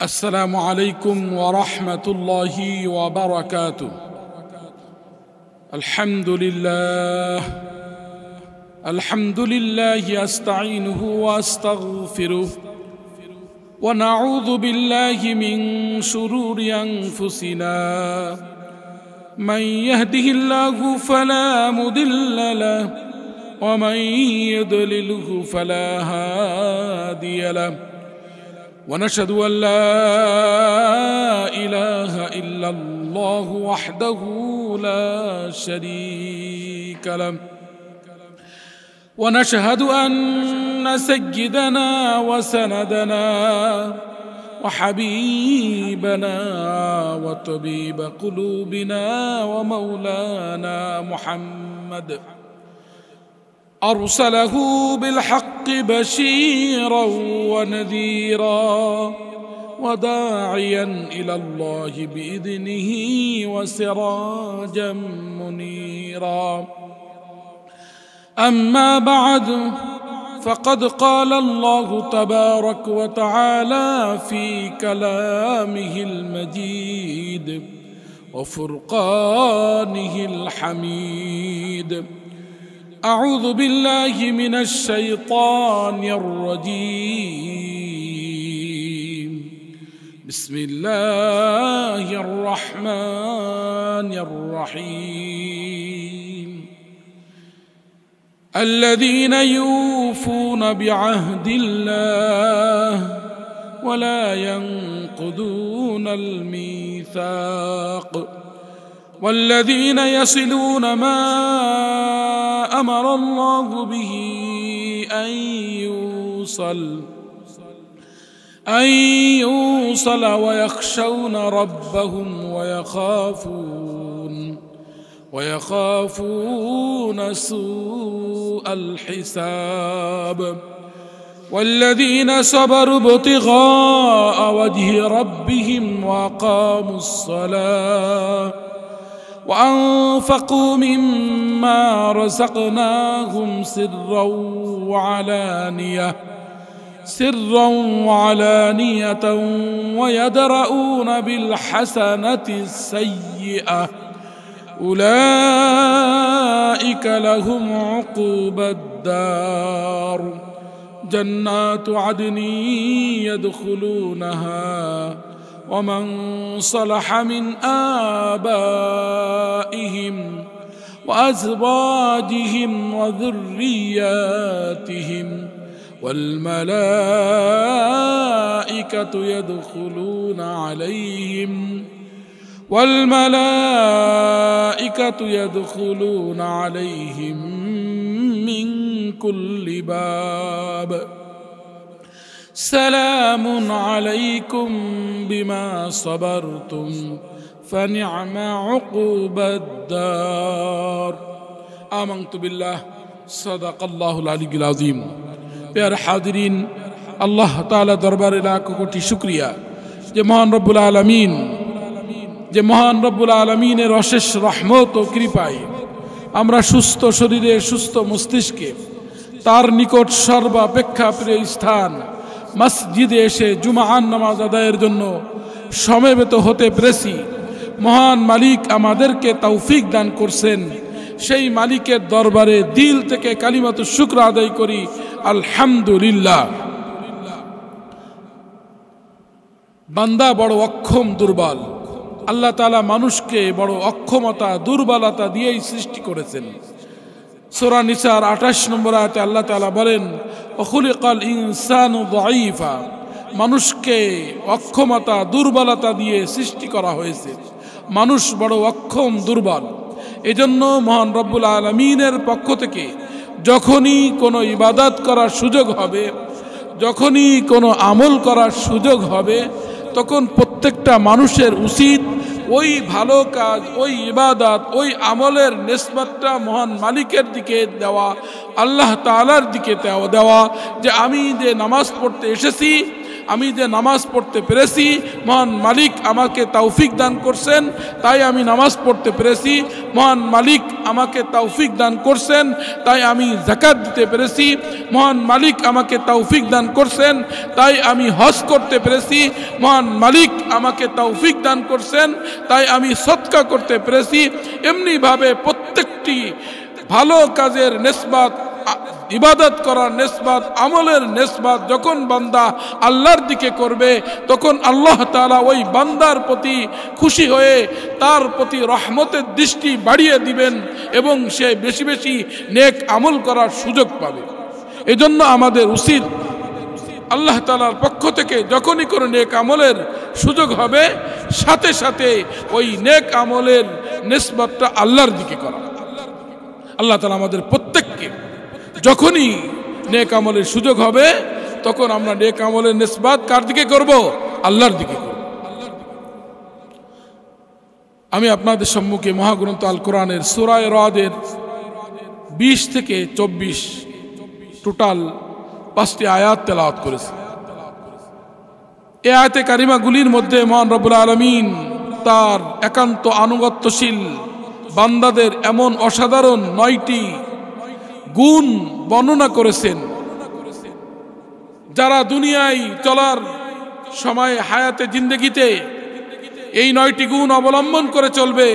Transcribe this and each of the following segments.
السلام عليكم ورحمة الله وبركاته. الحمد لله أستعينه وأستغفره ونعوذ بالله من شرور أنفسنا. من يهده الله فلا مضل له ومن يضلله فلا هادي له، ونشهد أن لا إله إلا الله وحده لا شريك له، ونشهد أن سيدنا وسندنا وحبيبنا وطبيب قلوبنا ومولانا محمد أرسله بالحق بشيرا ونذيرا وداعيا إلى الله بإذنه وسراجا منيرا. أما بعد، فقد قال الله تبارك وتعالى في كلامه المجيد وفرقانه الحميد: أعوذ بالله من الشيطان الرجيم. بسم الله الرحمن الرحيم. الذين يوفون بعهد الله ولا ينقضون الميثاق، والذين يصلون ما أمر الله به أن يوصل ويخشون ربهم ويخافون سوء الحساب، والذين صبروا ابتغاء وجه ربهم وأقاموا الصلاة وأنفقوا مما رزقناهم سرا وعلانية ويدرؤون بالحسنة السيئة، أولئك لهم عقبى الدار، جنات عدن يدخلونها ومن صلح من آبائهم وأزواجهم وذرياتهم، والملائكة يدخلون عليهم من كل باب. سلام عليكم بما صبرتم فنعم عقبى الدار। آمنت بالله صدق الله العلي العظيم। प्यारे हाज़रीन, अल्लाह ताला दरबारे लाख कोटि शुक्रिया যে মহান রব্বুল আলামিনের অশেষ রহমত ও কৃপায় আমরা সুস্থ শরীরে সুস্থ মস্তিষ্কে তার নিকট সর্বাপেক্ষা প্রিয় স্থান মসজিদে এসে জুমার নামাজ আদায়ের জন্য সমবেত হতে পেরেছি। মহান মালিক আমাদেরকে তৌফিক দান করছেন, সেই মালিকের দরবারে দিল থেকে কালিমাতুশ শুকর আদায় করি, আলহামদুলিল্লাহ। বান্দা বড় অক্ষম দুর্বল, আল্লাহ তাআলা মানুষকে বড় অক্ষমতা দুর্বলতা দিয়েই সৃষ্টি করেছেন। সূরা নিসার 28 নম্বর আয়াতে আল্লাহ তাআলা বলেন, ওয়াখুলিকাল ইনসানু যায়ীফা, মানুষকে অক্ষমতা দুর্বলতা দিয়ে সৃষ্টি করা হয়েছে। মানুষ বড় অক্ষম দুর্বল। এজন্য মহান রব্বুল আলামিনের পক্ষ থেকে যখনই কোনো ইবাদত করার সুযোগ হবে, যখনই কোনো আমল করার সুযোগ হবে, তখন প্রত্যেকটা মানুষের উচিত ওই ভালো কাজ, ওই ইবাদত, ওই আমলের নিসবতটা মহান মালিকের দিকে দেওয়া, আল্লাহ তাআলার দিকে দেওয়া, যে আমি যে নামাজ পড়তে এসেছি আমি যে নামাজ পড়তে পেরেছি, মহান মালিক আমাকে তৌফিক দান করছেন, তাই আমি নামাজ পড়তে পেরেছি। মহান মালিক আমাকে তৌফিক দান করছেন, তাই আমি যাকাত দিতে পেরেছি। মহান মালিক আমাকে তৌফিক দান করছেন, তাই আমি হজ করতে পেরেছি। মহান মালিক আমাকে তৌফিক দান করছেন, তাই আমি সদকা করতে পেরেছি। এমনিভাবে প্রত্যেকটি ভালো কাজের নিসবত, ইবাদত করার নিসবত, আমলের নিসবত যখন বান্দা আল্লাহর দিকে করবে, তখন আল্লাহ তাআলা ওই বান্দার প্রতি খুশি হয়ে তার প্রতি রহমতের দৃষ্টি বাড়িয়ে দিবেন এবং সে বেশি বেশি নেক আমল করার সুযোগ পাবে। এজন্য আমাদের উচিত আল্লাহ তাআলার পক্ষ থেকে যখনই কোনো নেক আমলের সুযোগ হবে, সাথে সাথে ওই নেক আমলের নিসবতটা আল্লাহর দিকে করা। আল্লাহ তাআলা আমাদের প্রত্যেককে যখনই নেক আমলের সুযোগ হবে, তখন আমরা নেক আমলের নিসবত কার দিকে করব? আল্লাহর দিকে করব। আমি আপনাদের সম্মুখে মহাগ্রন্থ আল কোরআনের সূরা রাদের 20 থেকে 24 টোটাল 5টি আয়াত তেলাওয়াত করেছি। এই আয়াতে কারিমাগুলির মধ্যে মহান রব্বুল আলামিন তার একান্ত আনুগত্যশীল বান্দাদের এমন অসাধারণ 9টি গুণ বর্ণনা করেছেন, যারা দুনিয়ায় চলার সময় হায়াতে জিন্দেগিতে এই 9টি গুণ অবলম্বন করে চলবে,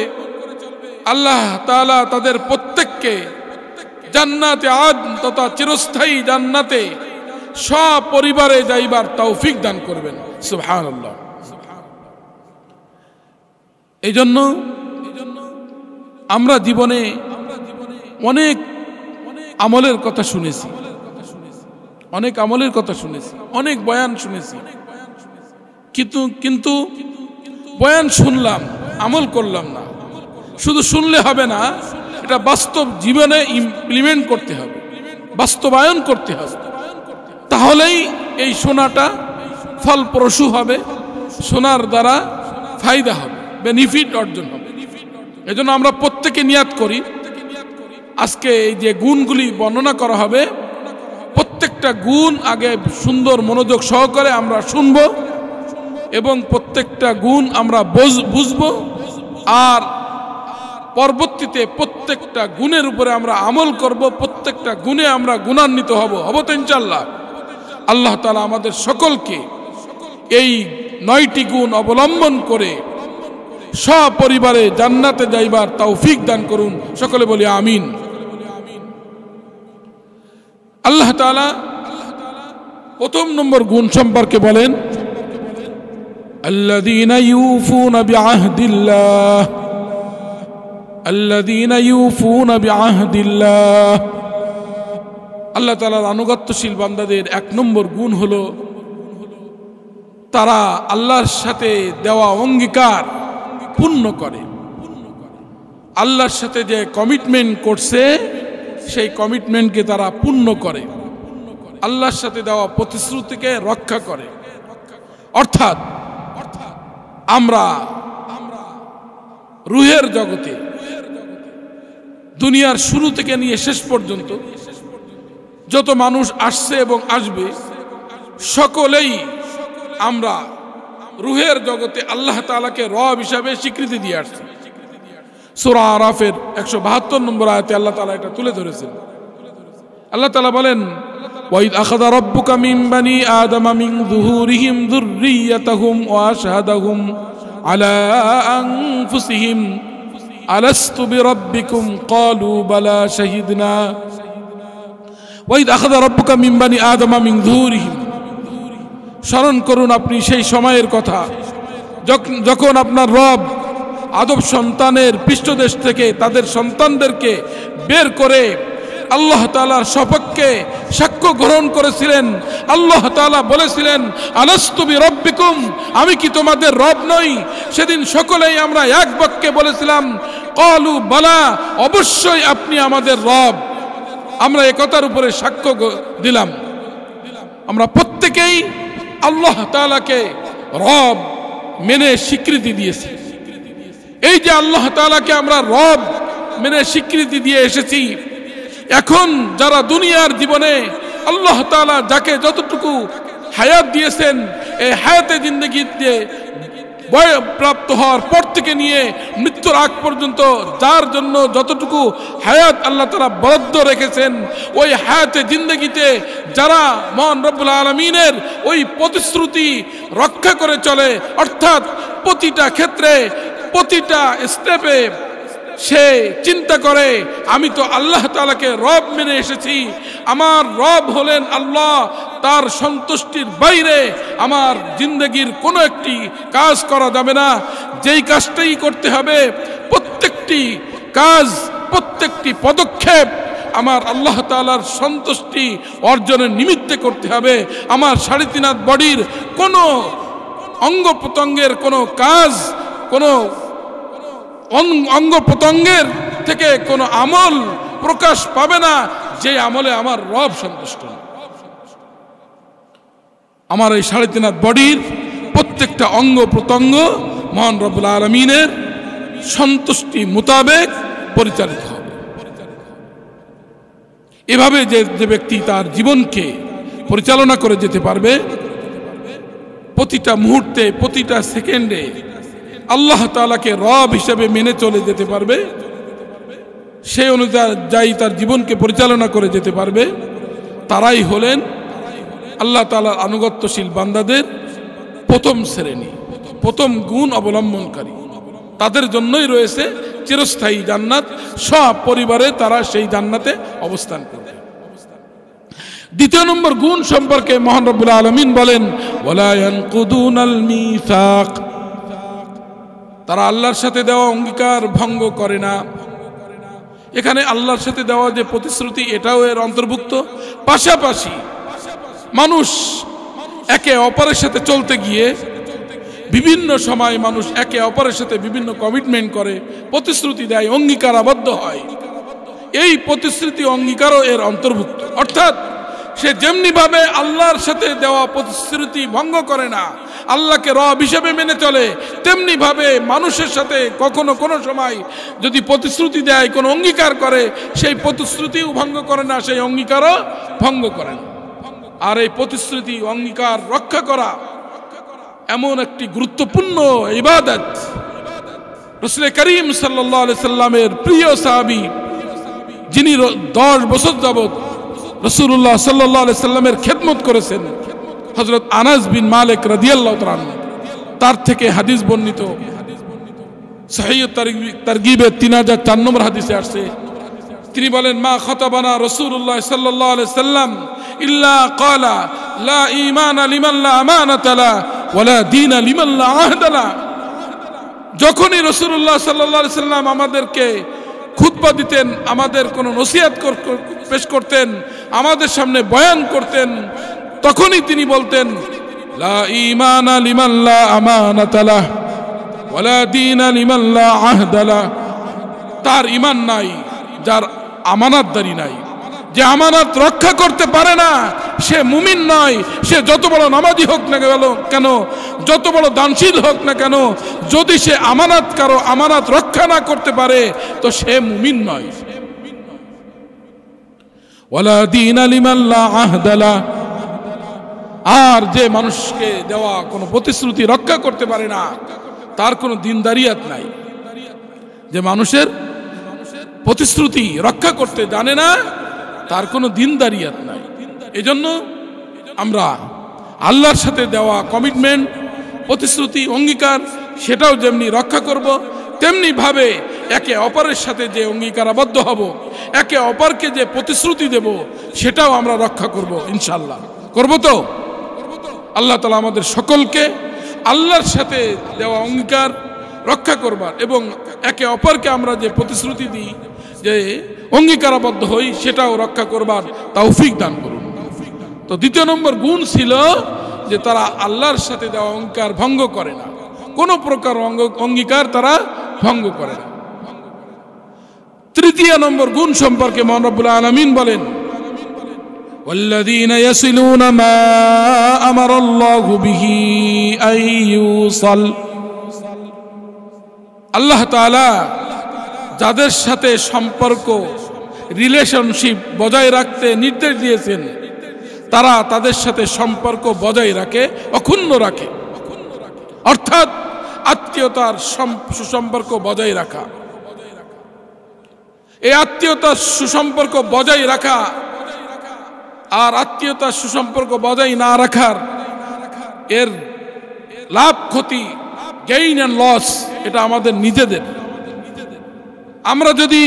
আল্লাহ তাআলা তাদের প্রত্যেককে জান্নাতে আদন তথা চিরস্থায়ী জান্নাতে সপরিবারে যাইবার তৌফিক দান করবেন। সুবহানাল্লাহ। এই জন্য আমরা জীবনে অনেক আমলের কথা শুনেছি, অনেক আমলের কথা শুনেছি, অনেক বয়ান শুনেছি, কিন্তু বয়ান শুনলাম, আমল করলাম না। শুধু শুনলে হবে না, এটা বাস্তব জীবনে ইমপ্লিমেন্ট করতে হবে, বাস্তবায়ন করতে হবে। তাহলেই এই শোনাটা ফলপ্রসূ হবে, শোনার দ্বারা ফায়দা হবে, বেনিফিট অর্জন হবে। এজন্য আমরা প্রত্যেকে নিয়াত করি, আজকে এই যে গুণগুলি বর্ণনা করা হবে, প্রত্যেকটা গুণ আগে সুন্দর মনোযোগ সহকারে আমরা শুনব এবং প্রত্যেকটা গুণ আমরা বুঝব, আর পরবর্তীতে প্রত্যেকটা গুণের উপরে আমরা আমল করব, প্রত্যেকটা গুণে আমরা গুণান্বিত হব তো ইনশাআল্লাহ। আল্লাহ তাআলা আমাদের সকলকে এই 9টি গুণ অবলম্বন করে সপরিবারে জান্নাতে যাইবার তৌফিক দান করুন। সকলে বলি আমিন। আল্লাহ তাআলা প্রথম নম্বর গুণ সম্পর্কে বলেন, আল্লাযীনা ইউফুনা বিআহদিল্লাহ, আল্লাযীনা ইউফুনা বিআহদিল্লাহ। আল্লাহ তাআলার আনুগত্যশীল বান্দাদের 1 নম্বর গুণ হলো তারা আল্লাহর সাথে দেওয়া অঙ্গীকার পূর্ণ করে। আল্লাহর সাথে যে কমিটমেন্ট করছে, সেই কমিটমেন্টকে তারা পূর্ণ করে, আল্লাহর সাথে দেওয়া প্রতিশ্রুতিকে রক্ষা করে। অর্থাৎ আমরা রূহের জগতে দুনিয়ার শুরু থেকে নিয়ে শেষ পর্যন্ত যত মানুষ আসছে এবং আসবে, সকলেই আমরা রূহের জগতে আল্লাহ তাআলাকে রব হিসাবে স্বীকৃতি দিয়ে আসছি। সূরা আরাফের 172 নম্বর আয়াতে আল্লাহ তাআলা এটা তুলে ধরেছেন। আল্লাহ তাআলা বলেন, ওয়াইদ আখাযা রাব্বুকা মিন বানি আদামা মিন যুহুরিহিম যুররিয়াতাহুম ওয়া আশহাদাহুম আলা আনফুসিহিম আলাস্তু বিরাব্বিকুম ক্বালু বালা শাহিদনা। ওয়াইদ আখাযা রাব্বুকা মিন বানি আদামা মিন যুহুরিহিম। স্মরণ করুন আপনি সেই সময়ের কথা যখন আপনার রব আদম সন্তানের পৃষ্ঠদেশ থেকে তাদের সন্তানদেরকে বের করে আল্লাহ তাআলার সপক্ষে সাক্ষ্য গ্রহণ করেছিলেন। আল্লাহ তাআলা বলেছিলেন, আলাস্তু বিরাব্বিকুম, আমি কি তোমাদের রব নই? সেদিন সকলেই আমরা এক বাক্যে বলেছিলাম, ক্বালু বালা, অবশ্যই আপনি আমাদের রব। আমরা একতার উপরে সাক্ষ্য দিলাম। আমরা প্রত্যেকেই আল্লাহ তাআলাকে রব মেনে স্বীকৃতি দিয়েছি। এই যে আল্লাহ তাআলাকে আমরা রব মেনে স্বীকৃতি দিয়ে এসেছি, এখন যারা দুনিয়ার জীবনে আল্লাহ তাআলা যাকে যতটুকু হায়াত দিয়েছেন, এই হায়াতে জিন্দেগিতে বয়প্রাপ্ত হওয়ার পর থেকে নিয়ে মৃত্যুর আগ পর্যন্ত যার জন্য যতটুকু হায়াত আল্লাহ তাআলা বরাদ্দ রেখেছেন, ওই হায়াতে জিন্দেগিতে যারা মহান রব্বুল আলামিনের ওই প্রতিশ্রুতি রক্ষা করে চলে, অর্থাৎ প্রতিটা ক্ষেত্রে প্রতিটা স্টেপে সে চিন্তা করে আমি তো আল্লাহ তাআলাকে রব মেনে এসেছি, আমার রব হলেন আল্লাহ, তার সন্তুষ্টির বাইরে আমার জিন্দগির কোনো একটি কাজ করা যাবে না, যেই কাজটাই করতে হবে প্রত্যেকটি কাজ প্রত্যেকটি পদক্ষেপ আমার আল্লাহ তাআলার সন্তুষ্টি অর্জনের নিমিত্তে করতে হবে। আমার 3.5 হাত বডির কোনো অঙ্গ প্রত্যঙ্গের কোনো কাজ, কোনো অঙ্গ প্রত্যঙ্গের থেকে কোনো আমল প্রকাশ পাবে না যে আমলে আমার রব সন্তুষ্ট না। আমার এই 3.5 হাত বডির প্রত্যেকটা অঙ্গ প্রত্যঙ্গ মহান রব্বুল আলামিনের সন্তুষ্টি মোতাবেক পরিচালিত হবে। এভাবে যে ব্যক্তি তার জীবনকে পরিচালনা করে যেতে পারবে, প্রতিটা মুহূর্তে প্রতিটা সেকেন্ডে আল্লাহ তাআলাকে রব হিসেবে মেনে চলে যেতে পারবে, সেই অনুযায়ী তার জীবনকে পরিচালনা করে যেতে পারবে, তারাই হলেন আল্লাহ তাআলার আনুগত্যশীল বান্দাদের প্রথম শ্রেণী, প্রথম গুণ অবলম্বনকারী। তাদের জন্যই রয়েছে চিরস্থায়ী জান্নাত, সব পরিবারে তারা সেই জান্নাতে অবস্থান করবে। দ্বিতীয় নম্বর গুণ সম্পর্কে মহান রব্বুল আলামিন বলেন ওয়ালা ইয়ানকুদুনাল মিসাক, তারা আল্লাহর সাথে দেওয়া অঙ্গীকার ভঙ্গ করে না। এখানে আল্লাহর সাথে দেওয়া যে প্রতিশ্রুতি এটাও এর অন্তর্ভুক্ত। পাশাপাশি মানুষ একে অপরের সাথে চলতে গিয়ে বিভিন্ন সময় মানুষ একে অপরের সাথে বিভিন্ন কমিটমেন্ট করে, প্রতিশ্রুতি দেয়, অঙ্গীকার আবদ্ধ হয়। এই প্রতিশ্রুতি অঙ্গীকারও এর অন্তর্ভুক্ত। অর্থাৎ সে যেমনি ভাবে আল্লাহর সাথে দেওয়া প্রতিশ্রুতি ভঙ্গ করে না, আল্লাহকে রব হিসেবে মেনে চলে, তেমনি ভাবে মানুষের সাথে কখনো কোনো সময় যদি প্রতিশ্রুতি দেয়, কোনো অঙ্গীকার করে, সেই প্রতিশ্রুতিও ভঙ্গ করে না, সেই অঙ্গীকারও ভঙ্গ করে না। আর এই প্রতিশ্রুতি অঙ্গীকার রক্ষা করা এমন একটি গুরুত্বপূর্ণ ইবাদত। রাসূল করিম সাল্লাল্লাহু আলাইহি সাল্লামের প্রিয় সাহাবী, যিনি 10 বছর যাবত রাসূলুল্লাহ সাল্লাল্লাহু আলাইহি সাল্লামের খেদমত করেছেন, হযরত আনাস বিন মালিক রাদিয়াল্লাহু তাআলা আনহু, তার থেকে হাদিস বর্ণিত সহিহ তারগিবে 3004 নম্বর হাদিসে আসছে। তিনি বলেন মা খাতাবানা রাসূলুল্লাহ সাল্লাল্লাহু আলাইহি সাল্লাম ইল্লা ক্বালা লা ঈমানা লিমান লা আমানাতা লা ওয়ালা দীনা লিমান লা আহদা লা। যখনই রাসূলুল্লাহ সাল্লাল্লাহু আলাইহি সাল্লাম আমাদেরকে খুতবা দিতেন, আমাদের কোনো নসিহত পেশ করতেন, আমাদের সামনে বয়ান করতেন, তখনই তিনি বলতেন লা ঈমানা লিমান লা আমানাতা লা ওয়ালা দীনা লিমান লা আহদা লা। তার ঈমান নাই যার আমানতদারি নাই, যে আমানত রক্ষা করতে পারে না সে মুমিন নয়। সে যত বড় নামাজি হোক না কেন, যত বড় দানশীল হোক না কেন, যদি সে আমানত রক্ষা না করতে পারে তো সে মুমিন নয়। ওয়ালা দীনা লিমান লা আহদা লা। আর যে মানুষকে দেওয়া কোনো প্রতিশ্রুতি রক্ষা করতে পারে না, তার কোনো দিনদারিয়াত নাই। যে মানুষের প্রতিশ্রুতি রক্ষা করতে জানে না, তার কোনো দিনদারিয়াত নাই। এজন্য আমরা আল্লাহর সাথে দেওয়া কমিটমেন্ট, প্রতিশ্রুতি, অঙ্গীকার সেটাও যেমনি রক্ষা করব, তেমনি ভাবে একে অপরের সাথে যে অঙ্গীকারাবদ্ধ হব, একে অপরকে যে প্রতিশ্রুতি দেব, সেটাও আমরা রক্ষা করব ইনশাআল্লাহ। করব তো? আল্লাহ তাআলা আমাদের সকলকে আল্লাহর সাথে দেওয়া অঙ্গীকার রক্ষা করবার এবং একে অপরকে আমরা যে প্রতিশ্রুতি দিই, যে অঙ্গীকারাবদ্ধ হই, সেটাও রক্ষা করবার তৌফিক দান করুন। তো দ্বিতীয় নম্বর গুণ ছিল যে তারা আল্লাহর সাথে দেওয়া অঙ্গীকার ভঙ্গ করে না, কোনো প্রকার অঙ্গীকার তারা ভঙ্গ করে না। তৃতীয় নম্বর গুণ সম্পর্কে মহান রব্বুল আলামিন বলেন ওয়াল্লাযীনা ইয়াসিলুনা মা আমারাল্লাহু বিহি আইয়ুসাল। আল্লাহ তাআলা যাদের সাথে সম্পর্ক, রিলেশনশিপ বজায় রাখতে নির্দেশ দিয়েছেন, তারা তাদের সাথে সম্পর্ক বজায় রাখে, অক্ষুণ্ণ রাখে। অর্থাৎ আত্মীয়তার সুসম্পর্ক বজায় রাখা। এই আত্মীয়তার সুসম্পর্ক বজায় রাখা আর আত্মীয়তার সুসম্পর্ক বজায় না রাখার এর লাভ ক্ষতি, গেইন অ্যান্ড লস, এটা আমাদের নিজেদের। আমরা যদি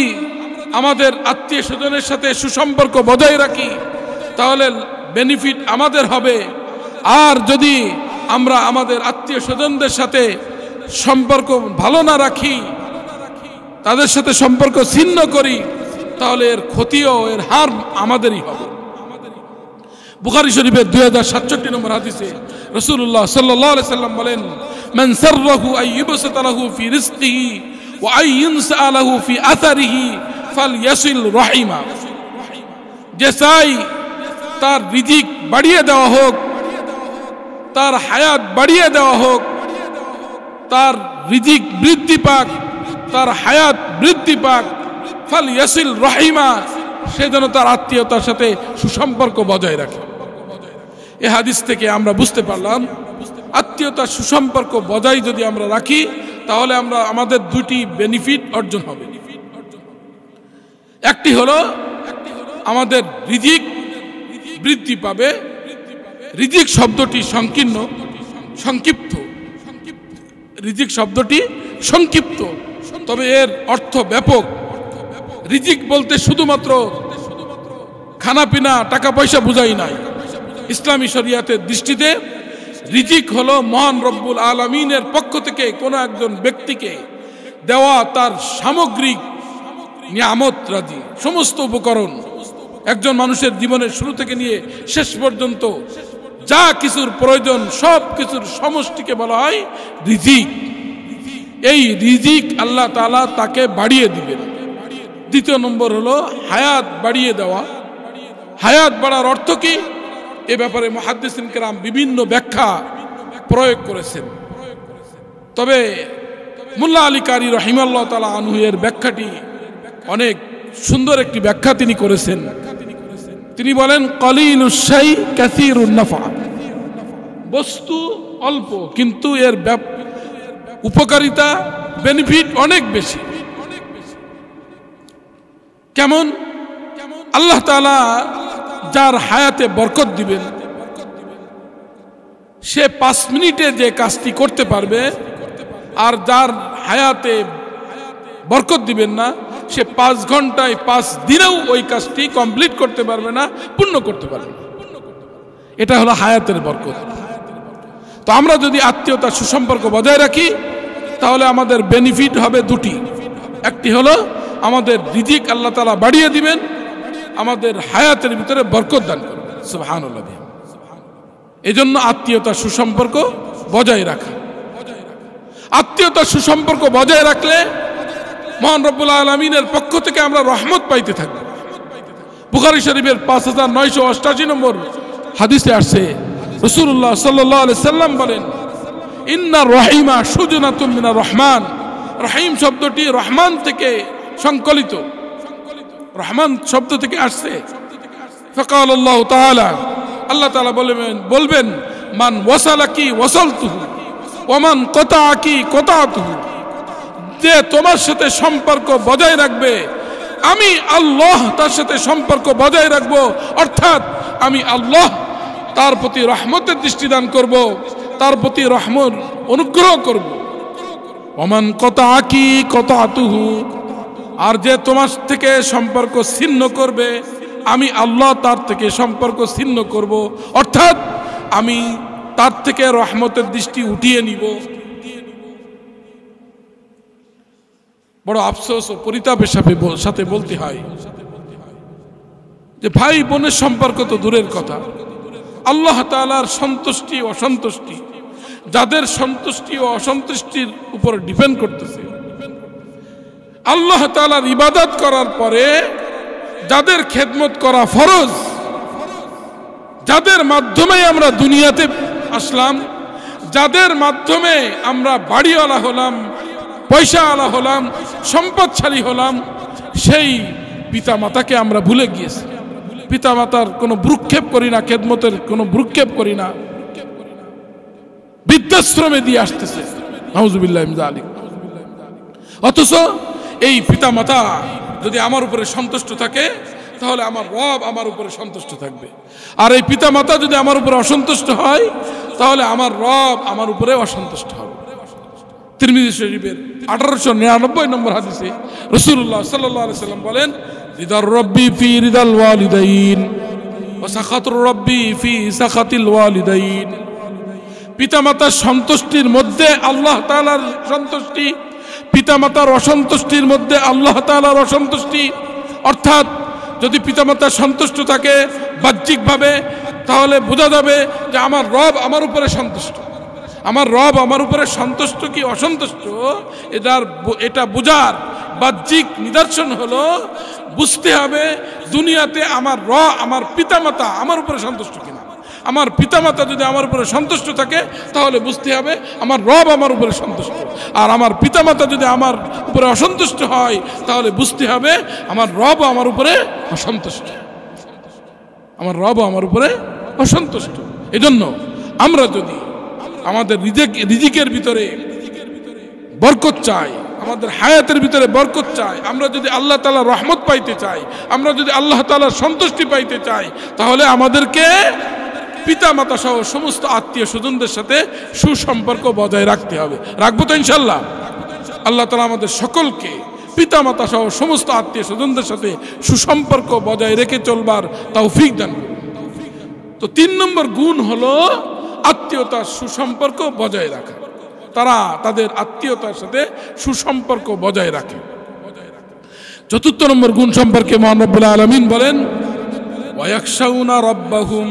আমাদের আত্মীয় স্বজনের সাথে সুসম্পর্ক বজায় রাখি তাহলে বেনিফিট আমাদের হবে। আর যদি আমরা আমাদের আত্মীয় স্বজনদের সাথে সম্পর্ক ভালো না রাখি, তাদের সাথে সম্পর্ক ছিন্ন করি, তাহলে এর ক্ষতিও, এর হার আমাদেরই হবে। বুখারী শরীফের 2067 নম্বর হাদিসে রাসূলুল্লাহ সাল্লাল্লাহু আলাইহি সাল্লাম বলেন, মান সাররাহু আইয়ুবসাতা লাহু ফি রিজকিহি ওয়া আইয়ুনসা লাহু ফি আথারিহি ফালইয়াসিল রাহিমা। যে চাই তার রিজিক বাড়িয়ে দেওয়া হোক, তার হায়াত বাড়িয়ে দেওয়া হোক, তার রিজিক বৃদ্ধি পাক, তার হায়াত বৃদ্ধি পাক, ফালইয়াসিল রাহিমা, সে যেন তার আত্মীয়তার সাথে সুসম্পর্ক বজায় রাখে। এই হাদিস থেকে আমরা বুঝতে পারলাম আত্মীয়তার সুসম্পর্ক বজায় যদি আমরা রাখি তাহলে আমাদের দুটি বেনিফিট অর্জন হবে। একটি হলো আমাদের রিজিক বৃদ্ধি পাবে। রিজিক শব্দটি সংক্ষিপ্ত, রিজিক শব্দটি সংক্ষিপ্ত, তবে এর অর্থ ব্যাপক। রিজিক বলতে শুধুমাত্র খানাপিনা, টাকা পয়সা বুঝাই নাই। ইসলামী শরিয়াতের দৃষ্টিতে রিজিক হলো মহান রব্বুল আলামিনের পক্ষ থেকে কোনো একজন ব্যক্তিকে দেওয়া তার সামগ্রিক নিয়ামত রাজি, সমস্ত উপকরণ। একজন মানুষের জীবনের শুরু থেকে নিয়ে শেষ পর্যন্ত যা কিছুর প্রয়োজন সব কিছুর সমষ্টিকে বলা হয় রিজিক। এই রিজিক আল্লাহ তাআলা তাকে বাড়িয়ে দিবেন। দ্বিতীয় নম্বর হলো হায়াত বাড়িয়ে দেওয়া। হায়াত বাড়ার অর্থ কি? এ ব্যাপারে মুহাদ্দিসিন কেরাম বিভিন্ন ব্যাখ্যা প্রয়োগ করেছেন। তবে মুল্লা আলী কারি রাহিমাহুল্লাহ তাআলা আনহু এর ব্যাখ্যাটি অনেক সুন্দর একটি ব্যাখ্যা তিনি করেছেন। তিনি বলেন, কলিলুশ শাই কাসীরুন নাফা। বস্তু অল্প কিন্তু এর উপকারিতা, বেনিফিট অনেক বেশি। কেমন? আল্লাহ তাআলা যার হায়াতে বরকত দিবেন সে 5 মিনিটে যে কাজটি করতে পারবে, আর যার হায়াতে বরকত দিবেন না সে 5 ঘন্টায় 5 দিনেও ওই কাজটি কমপ্লিট করতে পারবে না, পূর্ণ করতে পারবে না। এটা হলো হায়াতের বরকত। তো আমরা যদি আত্মীয়তার সুসম্পর্ক বজায় রাখি তাহলে আমাদের বেনিফিট হবে দুটি। একটি হলো আমাদের রিজিক আল্লাহ তাআলা বাড়িয়ে দিবেন, আমাদের হায়াতের ভিতরে বরকত দান করবেন। সুবহানাল্লাহ। এজন্য আত্মীয়তার সুসম্পর্ক বজায় রাখা। আত্মীয়তার সুসম্পর্ক বজায় রাখলে মহান রব্বুল আলামিনের পক্ষ থেকে আমরা রহমত পাইতে থাকব। বুখারী শরীফের 5988 নম্বর হাদিসে আসছে, রাসূলুল্লাহ সাল্লাল্লাহু আলাইহি সাল্লাম বলেন, ইন্নার রাহিমা সুজনাতুম মিনার রহমান। রহিম শব্দটি রহমান থেকে সংকলিত, রহমান শব্দ থেকে আসছে। ফাকাল আল্লাহ তাআলা, আল্লাহ তাআলা বলবেন, মান ওয়াসালাকি ওয়াসালতুহু ওয়া মান কাতাআকি কাতাতুহু। যে তোমার সাথে সম্পর্ক বজায় রাখবে আমি আল্লাহ তার সাথে সম্পর্ক বজায় রাখব। অর্থাৎ আমি আল্লাহ তার প্রতি রহমতের দৃষ্টি দান করব, তার প্রতি রহমত অনুগ্রহ করব। ওয়া মান কাতাআকি কাতাতুহু। আর যে তোমার থেকে সম্পর্ক ছিন্ন করবে আমি আল্লাহ তার থেকে সম্পর্ক ছিন্ন করব। অর্থাৎ আমি তার থেকে রহমতের দৃষ্টি উঠিয়ে নিব। বড় আফসোস ও পরিতাপের সাথে বলতে হয় যে ভাই বোনের সম্পর্ক তো দূরের কথা, আল্লাহ তাআলার সন্তুষ্টি অসন্তুষ্টি, যাদের সন্তুষ্টি ও অসন্তুষ্টির উপর ডিপেন্ড করতেছে। আল্লাহ তাআলার ইবাদত করার পরে যাদের খেদমত করা ফরজ, যাদের মাধ্যমে আমরা দুনিয়াতে আসলাম, যাদের মাধ্যমে আমরা বাড়িওয়ালা হলাম, পয়সাওয়ালা হলাম, সম্পদশালী হলাম, সেই পিতা মাতাকে আমরা ভুলে গিয়েছি। পিতা মাতার কোনো ভ্রুক্ষেপ করি না, খেদমতের কোনো ভ্রুক্ষেপ করি না, বৃদ্ধাশ্রমে দিয়ে আসতেছে, নাউজুবিল্লাহ মিন যালিক। অথচ এই পিতা মাতা যদি আমার উপরে সন্তুষ্ট থাকে তাহলে আমার রব আমার উপরে সন্তুষ্ট থাকবে, আর এই পিতা মাতা যদি আমার উপরে অসন্তুষ্ট হয় তাহলে আমার রব আমার উপরে অসন্তুষ্ট হবে। তিরমিজি শরীফের 1899 নম্বর হাদিসে রাসূলুল্লাহ সাল্লাল্লাহু আলাইহি সাল্লাম বলেন, রিদার রব্বি ফি রিদাল ওয়ালিদাইন ওয়া সাখাতুর রব্বি ফি সাখাতিল ওয়ালিদাইন। পিতামাতার সন্তুষ্টির মধ্যে আল্লাহ তাআলার সন্তুষ্টি, পিতামাতার অসন্তুষ্টির মধ্যে আল্লাহ তাআলার অসন্তুষ্টি। অর্থাৎ যদি পিতামাতার সন্তুষ্ট থাকে বাহ্যিকভাবে তাহলে বোঝা যাবে যে আমার রব আমার উপরে সন্তুষ্ট। আমার রব আমার উপরে সন্তুষ্ট কি অসন্তুষ্ট এটা বোঝার বাহ্যিক নিদর্শন হলো বুঝতে হবে দুনিয়াতে আমার পিতামাতা আমার উপরে সন্তুষ্ট কিনা। আমার পিতামাতা যদি আমার উপরে সন্তুষ্ট থাকে তাহলে বুঝতে হবে আমার রব আমার উপরে সন্তুষ্ট, আর আমার পিতামাতা যদি আমার উপরে অসন্তুষ্ট হয় তাহলে বুঝতে হবে আমার রব আমার উপরে অসন্তুষ্ট, আমার রব আমার উপরে অসন্তুষ্ট। এজন্য আমরা যদি আমাদের রিজিকের ভিতরে বরকত চাই, আমাদের হায়াতের ভিতরে বরকত চাই, আমরা যদি আল্লাহ তাআলার রহমত পাইতে চাই, আমরা যদি আল্লাহ তাআলার সন্তুষ্টি পাইতে চাই, তাহলে আমাদেরকে পিতা মাতা সহ সমস্ত আত্মীয় স্বজনদের সাথে সুসম্পর্ক বজায় রাখতে হবে। রাখবো তো ইনশাল্লাহ? আল্লাহ তাআলা আমাদের সকলকে পিতা মাতা সহ সমস্ত আত্মীয় স্বজনদের সাথে সুসম্পর্ক বজায় রেখে চলবার তৌফিক দান করুন। তো 3 নম্বর গুণ হলো আত্মীয়তার সুসম্পর্ক বজায় রাখা। তারা তাদের আত্মীয়তার সাথে সুসম্পর্ক বজায় রাখে। 4 নম্বর গুণ সম্পর্কে মহান রব্বুল আলামিন বলেন, ওয়ায়াখশাউনা রাব্বাহুম,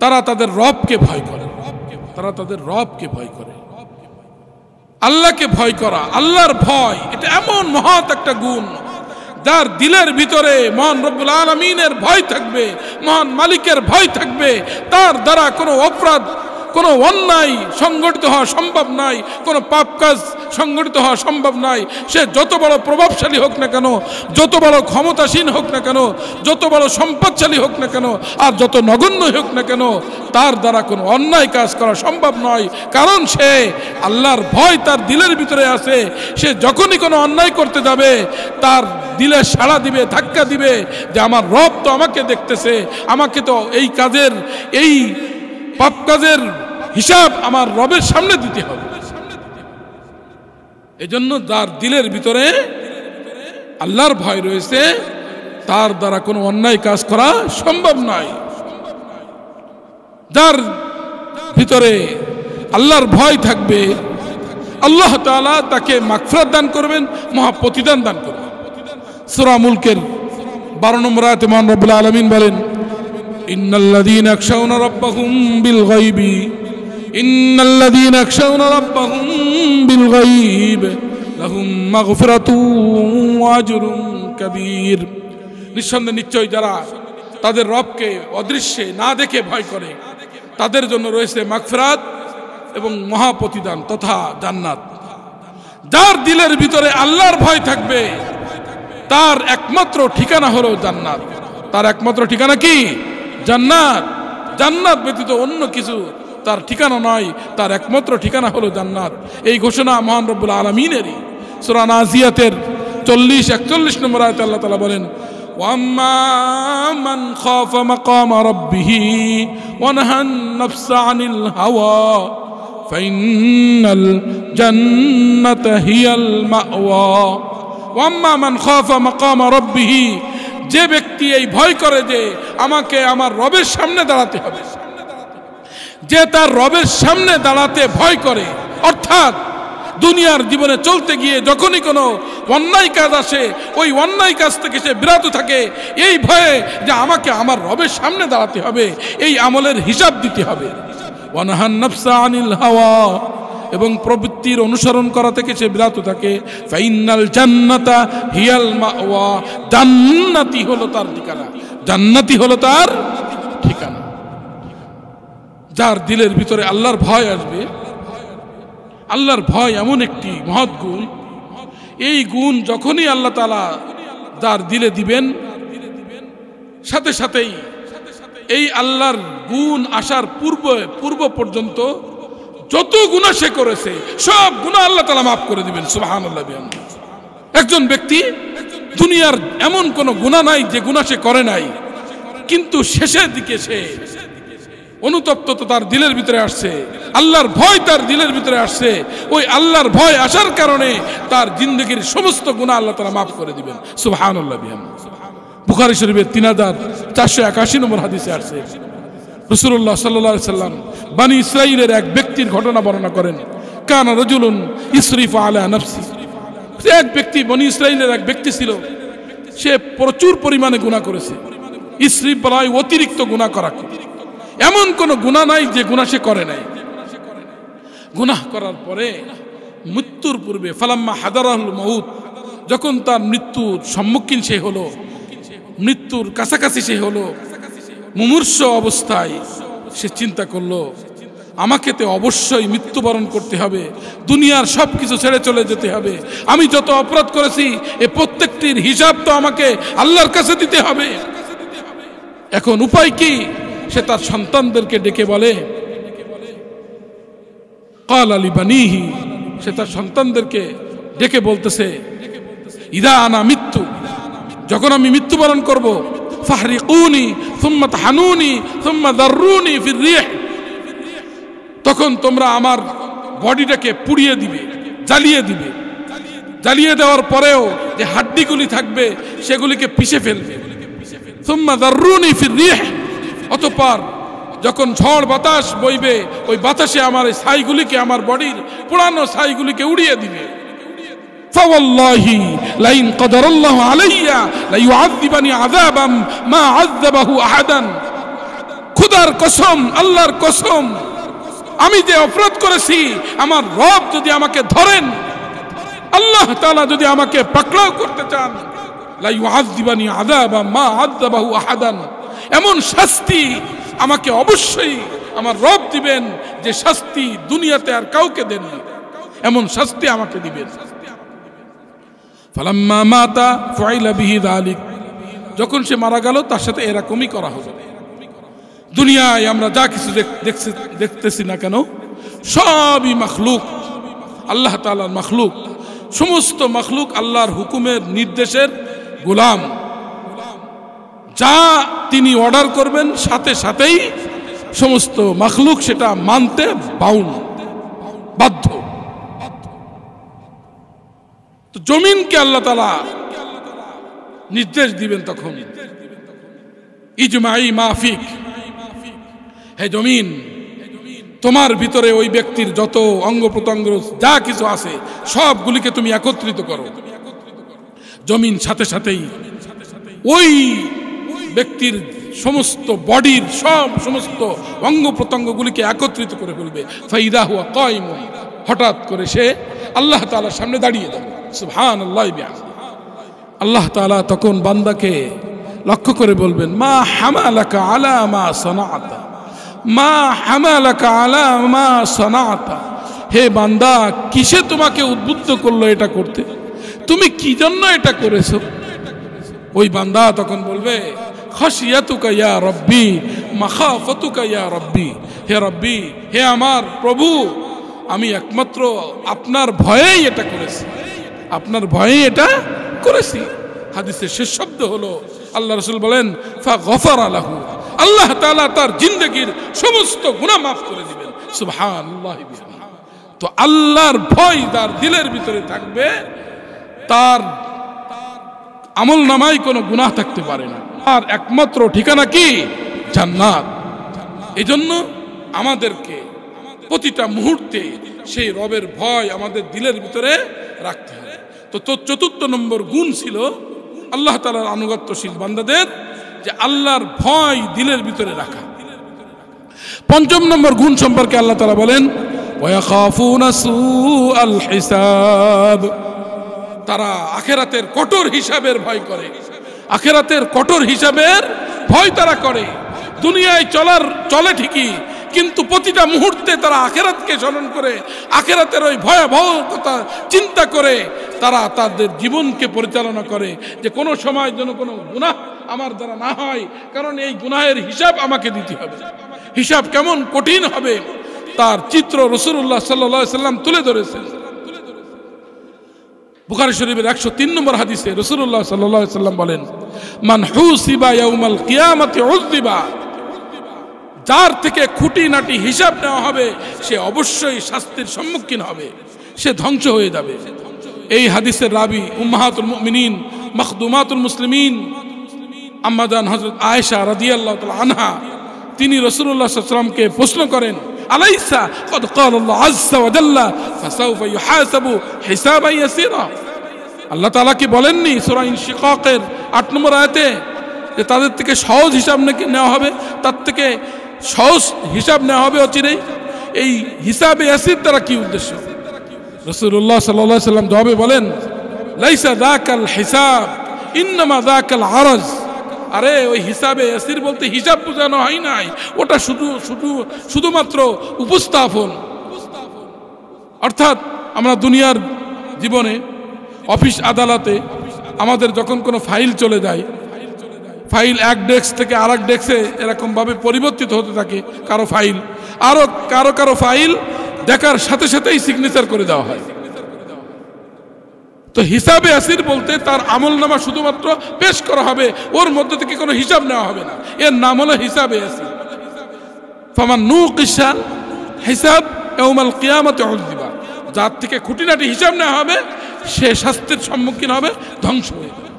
তারা তাদের রবকে ভয় করে। তারা তাদের রবকে ভয় করে। আল্লাহকে ভয় করা, আল্লাহর ভয়, এটা এমন মহৎ একটা গুণ যার দিলের ভিতরে মহান রব্বুল আলামিনের ভয় থাকবে, মহান মালিকের ভয় থাকবে, তার দ্বারা কোনো অপরাধ, কোনো অন্যায় সংগঠিত হওয়া সম্ভব নয়, কোনো পাপ কাজ সংগঠিত হওয়া সম্ভব নয়। সে যত বড় প্রভাবশালী হোক না কেন, যত বড় ক্ষমতাসীন হোক না কেন, যত বড় সম্পদশালী হোক না কেন, আর যত নগণ্য হোক না কেন, তার দ্বারা কোনো অন্যায় কাজ করা সম্ভব নয়। কারণ সে আল্লাহর ভয় তার দিলের ভিতরে আছে। সে যখনই কোনো অন্যায় করতে যাবে তার দিলে সাড়া দিবে, ধাক্কা দিবে যে আমার রব তো আমাকে দেখতেছে, আমাকে তো এই কাজের, এই পাপ কাজের হিসাব আমার রবের সামনে দিতে হবে। এজন্য যার দিলের ভিতরে আল্লাহর ভয় রয়েছে তার দ্বারা কোনো অন্যায় কাজ করা সম্ভব নয়। যার ভিতরে আল্লাহর ভয় থাকবে আল্লাহ তাআলা তাকে মাগফিরাত দান করবেন, মহা প্রতিদান দান করবেন। সূরা মুলকের 12 নম্বর আয়াতে মহান রব্বুল আলামিন বলেন, ইন্নাল্লাযীনা ইয়াখশাউনা রাব্বাহুম বিল গায়বি, ইন্নাল্লাযীনা ইয়াখশাউনা রাব্বাহুম বিল গায়ব লাহুম মাগফিরাতুন ওয়া আজরুন কাবীর। নিঃসন্দেহে নিশ্চয় যারা তাদের রবকে অদৃশ্যে না দেখে ভয় করে তাদের জন্য রয়েছে মাগফিরাত এবং মহা প্রতিদান তথা জান্নাত। যার দিলের ভিতরে আল্লাহর ভয় থাকবে তার একমাত্র ঠিকানা হলো জান্নাত। তার একমাত্র ঠিকানা কি? জান্নাত। জান্নাত ব্যতীত অন্য কিছু তার ঠিকানা নয়, তার একমাত্র ঠিকানা হলো জান্নাত। এই ঘোষণা মহান রব্বুল আলামিনেরই। সূরা নাজিয়াতের 40-41 নম্বর আয়াতে আল্লাহ তাআলা বলেন, ওয়াম্মা মান খাফা মাকামা রাব্বিহি ওয়া নাহান নাফসা আনিল হাওয়া ফাইন্নাল জান্নাতা হিয়াল মাওয়া। ওয়াম্মা মান খাফা মাকামা রাব্বিহি, যে ব্যক্তি এই ভয় করে যে আমাকে আমার রবের সামনে দাঁড়াতে হবে, যে তার রবের সামনে দাঁড়াতে ভয় করে, অর্থাৎ দুনিয়ার জীবনে চলতে গিয়ে যখনই কোনো অন্যায় কাজ আসে ওই অন্যায় কাজ থেকে সে বিরত থাকে এই ভয়ে যে আমাকে আমার রবের সামনে দাঁড়াতে হবে, এই আমলের হিসাব দিতে হবে। ওয়ানাহান নাফসা আনিল হাওয়া, এবং প্রবৃত্তির অনুসরণ করা থেকে সে বিরত থাকে। ফাইনাল জান্নাতা হিয়াল মাওয়া, জান্নাতি হলো তার ঠিকানা, জান্নাতি হলো তার ঠিকানা। যার দিলের ভিতরে আল্লাহর ভয় আসবে, আল্লাহর ভয় এমন একটি মহৎ গুণ, এই গুণ যখনই আল্লাহ তাআলা যার দিলে দিবেন সাথে সাথেই এই আল্লাহর গুণ আসার পূর্ব পর্যন্ত যত গুনাহ সে করেছে সব গুনাহ আল্লাহ তাআলা মাফ করে দিবেন। সুবহানাল্লাহ। একজন ব্যক্তি দুনিয়ার এমন কোন গুনাহ নাই যে গুনাহ সে করে নাই, কিন্তু শেষের দিকে সে অনুতপ্ততা তার দিলের ভিতরে আসছে, আল্লাহর ভয় তার দিলের ভিতরে আসছে। ওই আল্লাহর ভয় আসার কারণে তার জিন্দেগির সমস্ত গুনাহ আল্লাহ তাআলা মাফ করে দিবেন। সুবহানাল্লাহ। বুখারী শরীফের 3481 নম্বর হাদিসে আসছে, রাসূলুল্লাহ সাল্লাল্লাহু আলাইহি সাল্লাম বনি ইসরাঈলের এক ব্যক্তির ঘটনা বর্ণনা করেন। কানা রাজুলুন ইসরিফু আলা নাফসি। এক ব্যক্তি, বনি ইসরাঈলের এক ব্যক্তি ছিল, সে প্রচুর পরিমাণে গুনাহ করেছে। ইসরিফ বলা হয় অতিরিক্ত গুনাহ করা। এমন কোন গুনাহ নাই যে গুনাহ সে করে নাই। গুনাহ করার পরে মৃত্যুর পূর্বে ফালাম্মা হাদারাহুল মাউত, যখন তার মৃত্যুর সম্মুখীন সে হলো, মৃত্যুর কাছাকাছি সে হলো, মুমূর্ষ অবস্থায় সে চিন্তা করলো আমাকে তো অবশ্যই মৃত্যুবরণ করতে হবে, দুনিয়ার সবকিছু ছেড়ে চলে যেতে হবে। আমি যত অপরাধ করেছি এ প্রত্যেকটির হিসাব তো আমাকে আল্লাহর কাছে দিতে হবে। এখন উপায় কি? সে তার সন্তানদেরকে ডেকে বলে, ক্বালা লিবানিহি, সে তার সন্তানদেরকে ডেকে বলতেছে, ইদা আনা মৃত্যু, যখন আমি মৃত্যুবরণ করব, ফাহরিকুনি সুম্মা তাহানুনি সুম্মা দাররুনি ফির রিহ, তখন তোমরা আমার বডিটাকে পুড়িয়ে দিবে, জ্বালিয়ে দিবে। জ্বালিয়ে দেওয়ার পরেও যে হাড্ডিগুলি থাকবে সেগুলিকে পিষে ফেলবে। সুম্মা দাররুনি ফির রিহ, অতঃপর যখন ঝড় বাতাস বইবে ওই বাতাসে আমার এই ছাইগুলিকে, আমার বডির পুরানো ছাইগুলিকে উড়িয়ে দিবে। ফাওয়াল্লাহি লাইন কদারাল্লাহু আলাইয়া লাইউআযিবানি আযাবাম মা আযাবাহু আহাদান, খোদার কসম, আল্লাহর কসম, আমি যে অপরাধ করেছি আমার রব যদি আমাকে ধরেন, আল্লাহ তাআলা যদি আমাকে পাকড়াও করতে চান, লাইউআযিবানি আযাবাম মা আযাবাহু আহাদান, এমন শাস্তি আমাকে অবশ্যই আমার রব দিবেন যে শাস্তি দুনিয়াতে আর কাউকে দেননি, এমন শাস্তি আমাকে দিবেন। ফালাম্মা মাতা ফাইলা বিহি যালিক, যখন সে মারা গেল তার সাথে এরকমই করা হলো। দুনিয়ায় আমরা যা কিছু দেখতেছি না কেন, সবই মাখলুক, আল্লাহ তাআলার মাখলুক। সমস্ত মাখলুক আল্লাহর হুকুমের নির্দেশের গোলাম। যা তিনি অর্ডার করবেন সাথে সাথেই সমস্ত মাখলুক সেটা মানতে বাধ্য। তো জমিনকে আল্লাহ তাআলা নির্দেশ দিবেন তখন, ইজমাই মাফিক, হে জমিন, তোমার ভিতরে ওই ব্যক্তির যত অঙ্গ প্রত্যঙ্গ যা কিছু আছে সবগুলিকে তুমি একত্রিত করো। জমিন সাথে সাথেই ওই ব্যক্তির সমস্ত বডির সমস্ত অঙ্গ প্রত্যঙ্গগুলিকে একত্রিত করে ফেলবে। ফাইদা হুয়া কায়িমুন, হঠাৎ করে সে আল্লাহ তাআলার সামনে দাঁড়িয়ে যাবে। সুবহানাল্লাহ। আল্লাহ তাআলা তখন বান্দাকে লক্ষ্য করে বলবেন, মা হামালাকা আলা মা সানাতা, মা হামালাকা আলা মা সানাতা, হে বান্দা, কিসে তোমাকে উদ্বুদ্ধ করলো এটা করতে? তুমি কি জন্য এটা করেছো? ওই বান্দা তখন বলবে, খাশিয়াতুকা ইয়া রব্বি মাখাফাতুকা ইয়া রব্বি, হে রব্বি, হে আমার প্রভু, আমি একমাত্র আপনার ভয়েই এটা করেছি, আপনার ভয়েই এটা করেছি। হাদিসের শেষ শব্দ হলো, আল্লাহ রাসূল বলেন, ফাগফারা লাহু, আল্লাহ তাআলা তার জিন্দেগীর সমস্ত গুনাহ মাফ করে দিবেন। সুবহানাল্লাহ। তো আল্লাহর ভয় তার দিলের ভিতরে থাকবে, তার আমল নামায় কোনো গুনাহ থাকতে পারে না। আর একমাত্র ঠিকানা কি? জান্নাত। এজন্য আমাদেরকে প্রতিটা মুহূর্তে সেই রবের ভয় আমাদের দিলের ভিতরে রাখতে হবে। তো চতুর্থ নম্বর গুণ ছিল আল্লাহ তাআলার আনুগত্যশীল বান্দাদের যে আল্লাহর ভয় দিলের ভিতরে রাখা। পঞ্চম নম্বর গুণ সম্পর্কে আল্লাহ তাআলা বলেন, ওয়ায়াখাফুনা সুআল হিসাব, তারা আখিরাতের কঠোর হিসাবের ভয় করে। আখিরাতের কঠোর হিসাবের ভয় তারা করে। দুনিয়ায় চলে ঠিকই, কিন্তু প্রতিটা মুহূর্তে তারা আখিরাতকে স্মরণ করে, আখিরাতের ওই ভয়াবহ কথা চিন্তা করে তারা তাদের জীবনকে পরিচালনা করে, যে কোনো সময় যেন কোনো গুনাহ আমার দ্বারা না হয়, কারণ এই গুনাহের হিসাব আমাকে দিতে হবে। হিসাব কেমন কঠিন হবে তার চিত্র রাসূলুল্লাহ সাল্লাল্লাহু আলাইহি সাল্লাম তুলে ধরেছেন। বুখারী শরীফের 103 নম্বর হাদিসে রাসূলুল্লাহ সাল্লাল্লাহু আলাইহি সাল্লাম বলেন, মান হুসিবা ইয়াউমাল কিয়ামাতি উযিবা, যার থেকে খুঁটিনাটি হিসাব নেওয়া হবে সে অবশ্যই শাস্তির সম্মুখীন হবে, সে ধ্বংস হয়ে যাবে। এই হাদিসের রাবি উম্মাহাতুল মুমিনিন মাখদুমাতুল মুসলিমিন আম্মা জান হযরত আয়েশা রাদিয়াল্লাহু তাআলা আনহা, তিনি রাসূলুল্লাহ সাল্লাল্লাহু আলাইহি ওয়াসাল্লামকে প্রশ্ন করেন, আলাইসা ক্বাদ ক্বাল আল্লাহু আযজা ওয়া জাল্লা ফাসাউফা ইউহাসাবু হিসাবান ইয়াসীরা, আল্লাহ তাআলা কি বলেননি সূরা ইনশিকাকের 8 নম্বর আয়াতে যে তাদের থেকে সহজ হিসাব নাকি নেওয়া হবে, তার থেকে সহজ হিসাব নেওয়া হবে অচিরেই। এই হিসাবে ইয়াসির দ্বারা কি উদ্দেশ্য? রাসূলুল্লাহ সাল্লাল্লাহু আলাইহি ওয়াসাল্লাম জবাবে বলেন, লাইসা যাকাল হিসাব ইন্নামা যাকাল আরজ, আরে ওই হিসাবে ইয়াসির বলতে হিসাব বোঝানো হয় নাই, ওটা শুধুমাত্র উপস্থাপন। অর্থাৎ আমরা দুনিয়ার জীবনে অফিস আদালতে আমাদের যখন কোনো ফাইল চলে যায়, ফাইল এক ডেস্ক থেকে আরেক ডেস্কে এরকম ভাবে পরিবর্তিত হতে থাকে, কারো ফাইল আরো কারো ফাইল দেখার সাথে সাথেই সিগনেচার করে দেওয়া হয়। তো হিসাবে আসির বলতে তার আমলনামা শুধুমাত্র পেশ করা হবে, ওর মধ্যে থেকে কোনো হিসাব নেওয়া হবে না, এর নাম হলো হিসাবে আসির। ফামান নুকিশা হিসাব ইয়াউমাল কিয়ামাতি উযিবা, যার থেকে খুঁটিনাটি হিসাব নেওয়া হবে সে শাস্তির সম্মুখীন হবে, ধ্বংস হয়ে যাবে।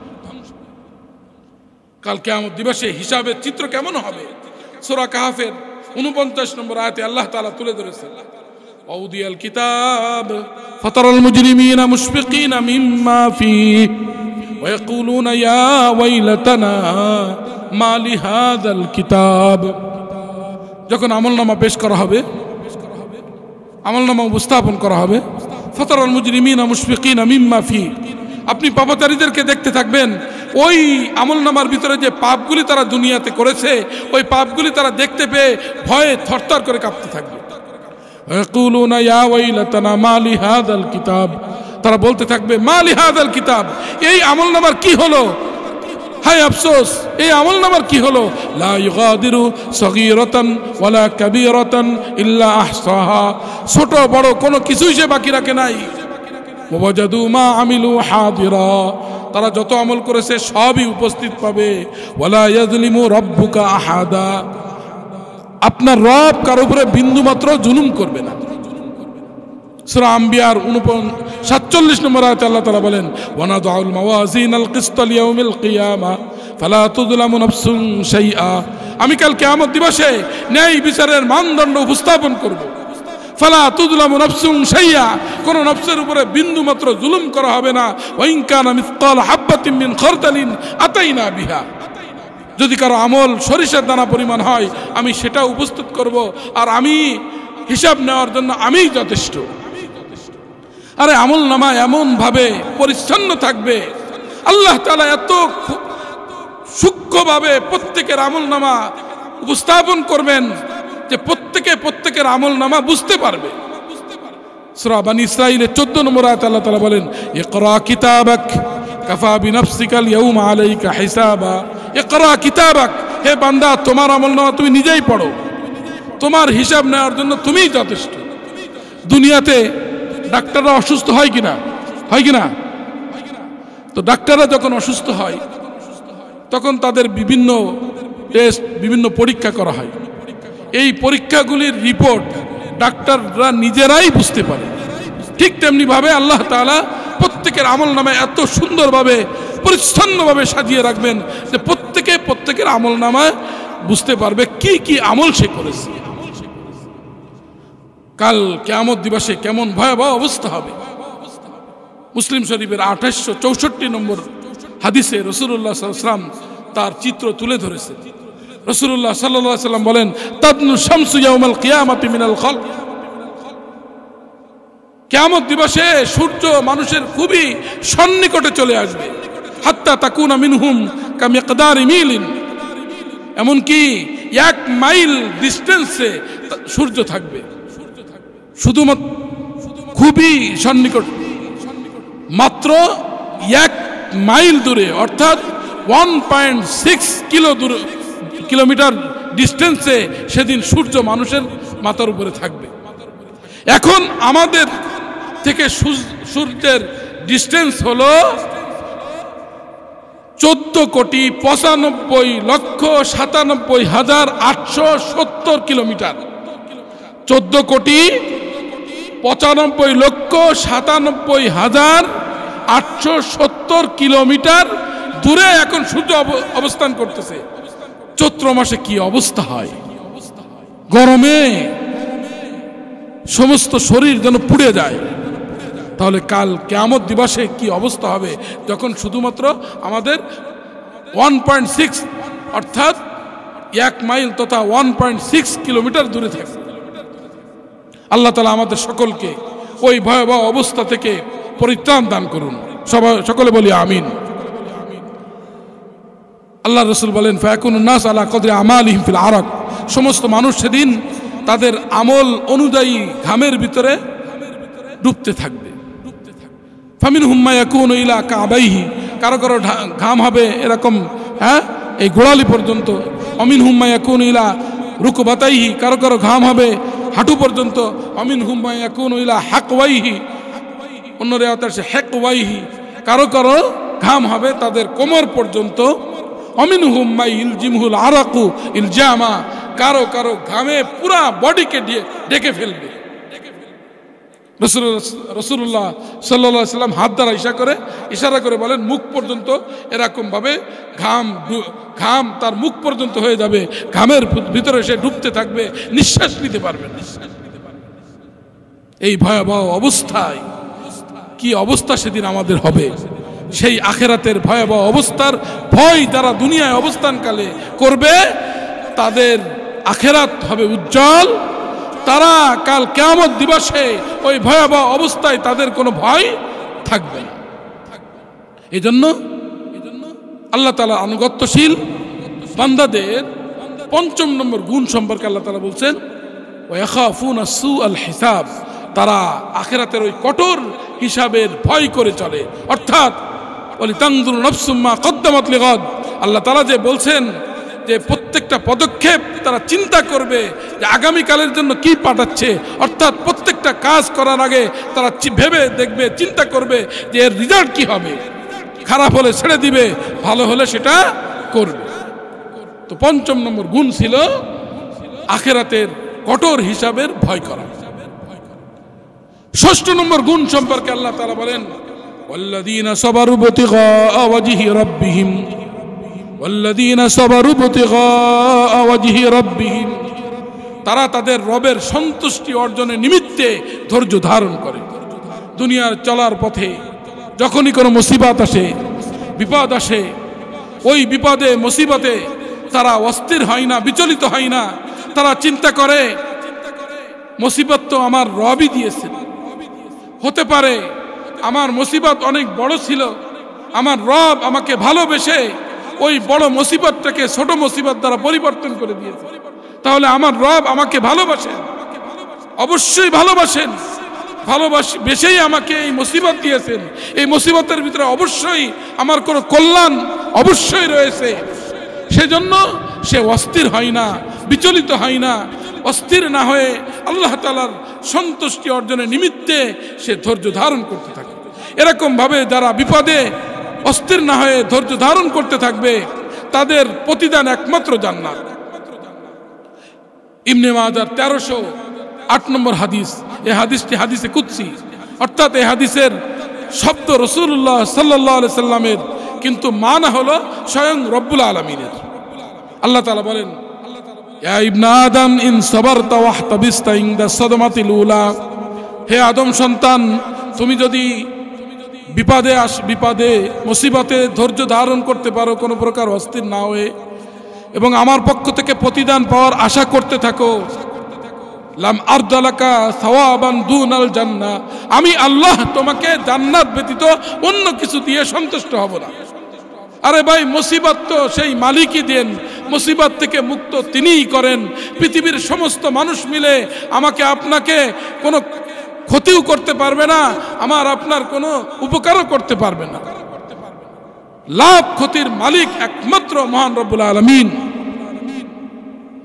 কাল কিয়ামত দিবসে হিসাবের চিত্র কেমন হবে? সূরা কাহফের 49 নম্বর আয়াতে আল্লাহ তাআলা তুলে ধরেছেন, ওয়াউদিয়াল কিতাব ফাতারাল মুজরিমিনা মুশফিকিনা মিম্মা ফীহি ওয়া ইয়াকুলুনা ইয়া ওয়াইলাতানা মা লিহাযাল কিতাব। যখন আমলনামা পেশ করা হবে, আমলনামা উপস্থাপন করা হবে, ফাতারাল মুজরিমিনা মুশফিকিনা মিম্মা ফীহি, আপনি পাপাচারীদেরকে দেখতে থাকবেন ওই আমলনামার ভিতরে যে পাপগুলি তারা দুনিয়াতে করেছে, ওই পাপগুলি তারা দেখতে পেয়ে ভয়ে থরথর করে কাঁপতে থাকবে। ইয়াকুলুনা ইয়া ওয়াইলাতানা মা লিহাযাল কিতাব, তারা বলতে থাকবে মা লিহাযাল কিতাব, এই আমলনামার কি হলো, হায় আফসোস, এই আমলনামার কি হলো। লা ইউগাদিরু সগীরাতান ওয়ালা কাবীরাতান ইল্লা আহসাহা, ছোট বড় কোনো কিছুই সে বাকি রাখে নাই। ওয়াজাদু মা আমিলু হাদিরা, তারা যত আমল করেছে সবই উপস্থিত পাবে। ওয়ালা ইয়াজলিমু রাব্বুকা আহাদা, আপনার রব কারো উপরে বিন্দু মাত্র জুলুম করবে না। সূরা আম্বিয়ার 47 নম্বর আয়াতে আল্লাহ তাআলা বলেন, ওয়ানাদাউল মাওয়াজিনাল কিসতা লিয়াউমিল কিয়ামা ফালা তুযলামু নাফসুন শাইআ, আমি কাল কিয়ামত দিবসে ন্যায় বিচারের মানদণ্ড উপস্থাপন করব। ফালা তুযলামু নাফসুন শাইআ, কোন নফসের উপরে বিন্দু মাত্র জুলুম করা হবে না। ওয়া ইন কানা মিসকাল হাববাতিন মিন খারদালিন আতাইনা বিহা, যদি কারো আমল সরিষার দানা পরিমাণ হয় আমি সেটা উপস্থিত করব, আর আমি হিসাব নেওয়ার জন্য আমিই যথেষ্ট। আরে আমল নামা এমন ভাবে পরিচ্ছন্ন থাকবে, আল্লাহ তাআলা এত সূক্ষ্মভাবে প্রত্যেকের আমল নামা উপস্থাপন করবেন যে প্রত্যেকের আমল নামা বুঝতে পারবে। সূরা বানী ইসরাঈলের 14 নম্বর আয়াতে আল্লাহ তাআলা বলেন, ইকরা কিতাবাক কাফা বিনাফসিকাল ইয়াউমা আলাইকা হিসাবা, ইকরা কিতাবাক, হে বান্দা তোমার আমলনামা তুমি নিজেই পড়ো, তোমার হিসাব নেওয়ার জন্য তুমিই যথেষ্ট। দুনিয়াতে ডাক্তাররা অসুস্থ হয় কিনা, তো ডাক্তাররা যখন অসুস্থ হয় তখন তাদের বিভিন্ন টেস্ট, বিভিন্ন পরীক্ষা করা হয়। এই পরীক্ষাগুলির রিপোর্ট ডাক্তাররা নিজেরাই বুঝতে পারে। ঠিক তেমনি ভাবে আল্লাহ তাআলা প্রত্যেকের আমল নামে এত সুন্দরভাবে পরিচ্ছন্নভাবে সাজিয়ে রাখবেন যে প্রত্যেকের আমল নামায় বুঝতে পারবে কি কি আমল সে করেছে। কাল কিয়ামত দিবসে কেমন ভয়াবহ অবস্থা হবে। মুসলিম শরীফের 2864 নম্বর হাদিসে রাসূলুল্লাহ সাল্লাল্লাহু আলাইহি ওয়াসাল্লাম তার চিত্র তুলে ধরেছে। রাসূলুল্লাহ সাল্লাল্লাহু আলাইহি ওয়াসাল্লাম বলেন, তাদনু শামসু ইয়াউমাল কিয়ামাতি মিনাল খালক, কিয়ামত দিবসে সূর্য মানুষের খুবই সন্নিকটে চলে আসবে। হাত্তা তাকুনা মিনহুম কামিকদারি মিলিন, এমনকি 1 মাইল ডিস্টেন্সে সূর্য থাকবে, শুধুমাত্র খুবই সন্নিকট, মাত্র 1 মাইল দূরে, অর্থাৎ 1.6 কিলোমিটার ডিস্টেন্সে সেদিন সূর্য মানুষের মাথার উপরে থাকবে। এখন আমাদের থেকে সূর্যের ডিস্টেন্স হলো 14,95,97,870 কিলোমিটার। 14,95,97,870 কিলোমিটার দূরে এখন সূর্য অবস্থান করতেছে। চৈত্র মাসে কি অবস্থা হয়, গরমে সমস্ত শরীর যেন পুড়ে যায়। তাহলে কাল কিয়ামত দিবসে কি অবস্থা হবে, যখন শুধুমাত্র আমাদের 1.6 অর্থাৎ 1 মাইল তথা 1.6 কিলোমিটার দূরে থাকে। আল্লাহ তাআলা আমাদের সকলকে ওই ভয়াবহ অবস্থা থেকে পরিত্রাণ দান করুন। সকলে বলি আমিন। আল্লাহ রাসূল বলেন, ফায়াকুনুন নাস আলা কদরি আমালিহিম ফিল আরাক। সমস্ত মানুষ সেদিন তাদের আমল অনুযায়ী ঘামের ভিতরে ডুবতে থাকবে। ফামিনহুম মা ইয়াকুনু ইলা কাবাইহি, কারো কারো ঘাম হবে এরকম এই গোড়ালি পর্যন্ত। অমিনহুম মা ইয়াকুনু ইলা রুকবাতাইহি, কারো কারো ঘাম হবে হাঁটু পর্যন্ত। অমিনহুম মা ইয়াকুনু ইলা হাকওয়াইহি, অন্য রিওয়ায়াতে আছে হাকওয়াইহি, কারো কারো ঘাম হবে তাদের কোমর পর্যন্ত। অমিনহুম মা ইলজিমহুল আরাকু ইলজামা, কারো কারো ঘামে পুরা বডিকে ঢেকে ফেলবে। রাসূলুল্লাহ সাল্লাল্লাহু আলাইহি সাল্লাম হাত দ্বারা ইশারা করে বলেন, মুখ পর্যন্ত এরকম ভাবে ঘাম তার মুখ পর্যন্ত হয়ে যাবে, ঘামের ভিতরে সে ডুবতে থাকবে, নিঃশ্বাস নিতে পারবে না। এই ভয়াবহ অবস্থায় কি অবস্থা সেদিন আমাদের হবে, সেই আখিরাতের ভয়াবহ অবস্থার ভয় যারা দুনিয়ায় অবস্থানকালে করবে তাদের আখিরাত হবে উজ্জ্বল। তারা কাল কিয়ামত দিবসে ওই ভয়াবহ অবস্থায় তাদের কোনো ভয় থাকবে না। এই জন্য আল্লাহ তাআলা আনুগত্যশীল বান্দাদের ৫ম নম্বর গুণ সম্পর্কে আল্লাহ তাআলা বলছেন, ওয়াখাফুনা সুআল হিসাব, তারা আখিরাতের ওই কঠোর হিসাবের ভয় করে চলে। অর্থাৎ ওয়ালিতানজুর নাফসুম মা কদ্দামাত লিগাদ, আল্লাহ তাআলা যে বলছেন যে প্রত্যেকটা পদক্ষেপ তারা চিন্তা করবে যে আগামীকালের জন্য কি পাঠাচ্ছে। অর্থাৎ প্রত্যেকটা কাজ করার আগে তারা ভেবে দেখবে, চিন্তা করবে যে এর রেজাল্ট কি হবে। খারাপ হলে ছেড়ে দিবে, ভালো হলে সেটা করবে। তো ৫ম নম্বর গুণ ছিল আখিরাতের কঠোর হিসাবের ভয় করা। ৬ষ্ঠ নম্বর গুণ সম্পর্কে আল্লাহ তাআলা বলেন, ওয়াল্লাযীনা সাবারু বিতিগা ওয়াজহি রাব্বিহিম, ওয়াল্লাযীনা সাবারু বিতিগা ওয়াজহি রাব্বিহিম, তারা তাদের রবের সন্তুষ্টি অর্জনের নিমিত্তে ধৈর্য ধারণ করে। দুনিয়ার চলার পথে যখনই কোনো মুসিবত আসে, বিপদ আসে, ওই বিপদে মুসিবতে তারা অস্থির হয় না, বিচলিত হয় না। তারা চিন্তা করে মুসিবত তো আমার রবই দিয়েছেন, হতে পারে আমার মুসিবত অনেক বড় ছিল, আমার রব আমাকে ভালোবেসে ওই বড় মুসিবতটাকে ছোট মুসিবত দ্বারা পরিবর্তন করে দিয়েছে। তাহলে আমার রব আমাকে ভালোবাসেন, অবশ্যই ভালোবাসেন, ভালোবেসেই আমাকে এই মুসিবত দিয়েছেন। এই মুসিবতের ভিতরে অবশ্যই আমার কোনো কল্যাণ অবশ্যই রয়েছে। সেজন্য সে অস্থির হয় না, বিচলিত হয় না। অস্থির না হয়ে আল্লাহ তাআলার সন্তুষ্টি অর্জনের নিমিত্তে সে ধৈর্য ধারণ করতে থাকে। এরকম ভাবে যারা বিপদে অস্থির না হয়ে ধৈর্য ধারণ করতে থাকবে তাদের প্রতিদান একমাত্র জান্নাত। ইবনে মাজাহ 1308 নম্বর হাদিস। এই হাদিসটি হাদিসে কুদসি, অর্থাৎ এই হাদিসের শব্দ রাসূলুল্লাহ সাল্লাল্লাহু আলাইহি সাল্লামের, কিন্তু মানা হলো স্বয়ং রব্বুল আলামিনের। আল্লাহ তাআলা বলেন, ইয়া ইবনে আদম ইন সাবারতা ওয়াহতাবিসতা ইনদা সাদমাতিল উলা, হে আদম সন্তান, তুমি যদি বিপদে মুসিবতে ধৈর্য ধারণ করতে পারো, কোনো প্রকার অস্থির না হয়ে, এবং আমার পক্ষ থেকে প্রতিদান পাওয়ার আশা করতে থাকো, লাম আরদালাকা সাওয়াবান দুনাল জান্নাহ, আমি আল্লাহ তোমাকে জান্নাত ব্যতীত অন্য কিছু দিয়ে সন্তুষ্ট হব না। আরে ভাই, মুসিবত তো সেই মালিকই দেন, মুসিবত থেকে মুক্ত তিনিই করেন। পৃথিবীর সমস্ত মানুষ মিলে আমাকে আপনাকে কোনো ক্ষতিও করতে পারবে না, আমার আপনার কোনো উপকারও করতে পারবে না। লাভ ক্ষতির মালিক একমাত্র মহান রব্বুল আলামিন।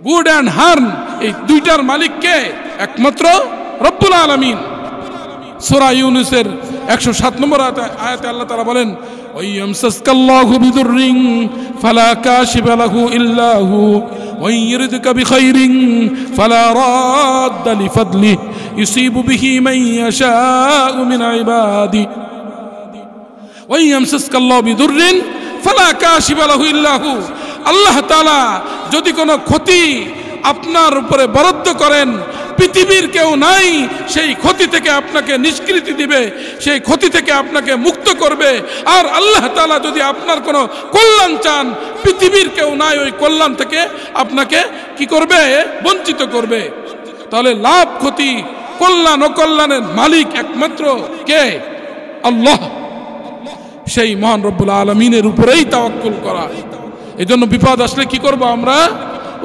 গুড অ্যান্ড হার্ম এই দুইটার মালিক কে? একমাত্র রব্বুল আলামিন। সূরা ইউনূসের 107 নম্বর আয়াতে আল্লাহ তাআলা বলেন, ওয়াইয়ামসাসকাল্লাহু বিদুররিন ফালা কাশিফা লাহু ইল্লা হু ওয়া ইয়ুরিদকা বিখাইরিন ফালা রাদ্দা লিফাদলিহি ইউসিবু বিহি মান ইয়াশাউ মিন ইবাদি ওয়াইয়ামসাসকাল্লাহু বিদুররিন ফালা কাশিফা লাহু ইল্লা হু। আল্লাহ তাআলা যদি কোনো ক্ষতি আপনার উপরে বরাদ্দ করেন, পৃথিবীর কেউ নাই সেই ক্ষতি থেকে আপনাকে নিষ্কৃতি দিবে, সেই ক্ষতি থেকে আপনাকে মুক্ত করবে। আর আল্লাহ তাআলা যদি আপনার কোনো কল্যাণ চান, পৃথিবীর কেউ নাই ওই কল্যাণ থেকে আপনাকে কি করবে? বঞ্চিত করবে। তাহলে লাভ ক্ষতি, কল্যাণ অকল্যাণের মালিক একমাত্র কে? আল্লাহ। সেই মহান রব্বুল আলামিনের উপরেই তাওয়াক্কুল করা। এই জন্য বিপদ আসলে কি করব? আমরা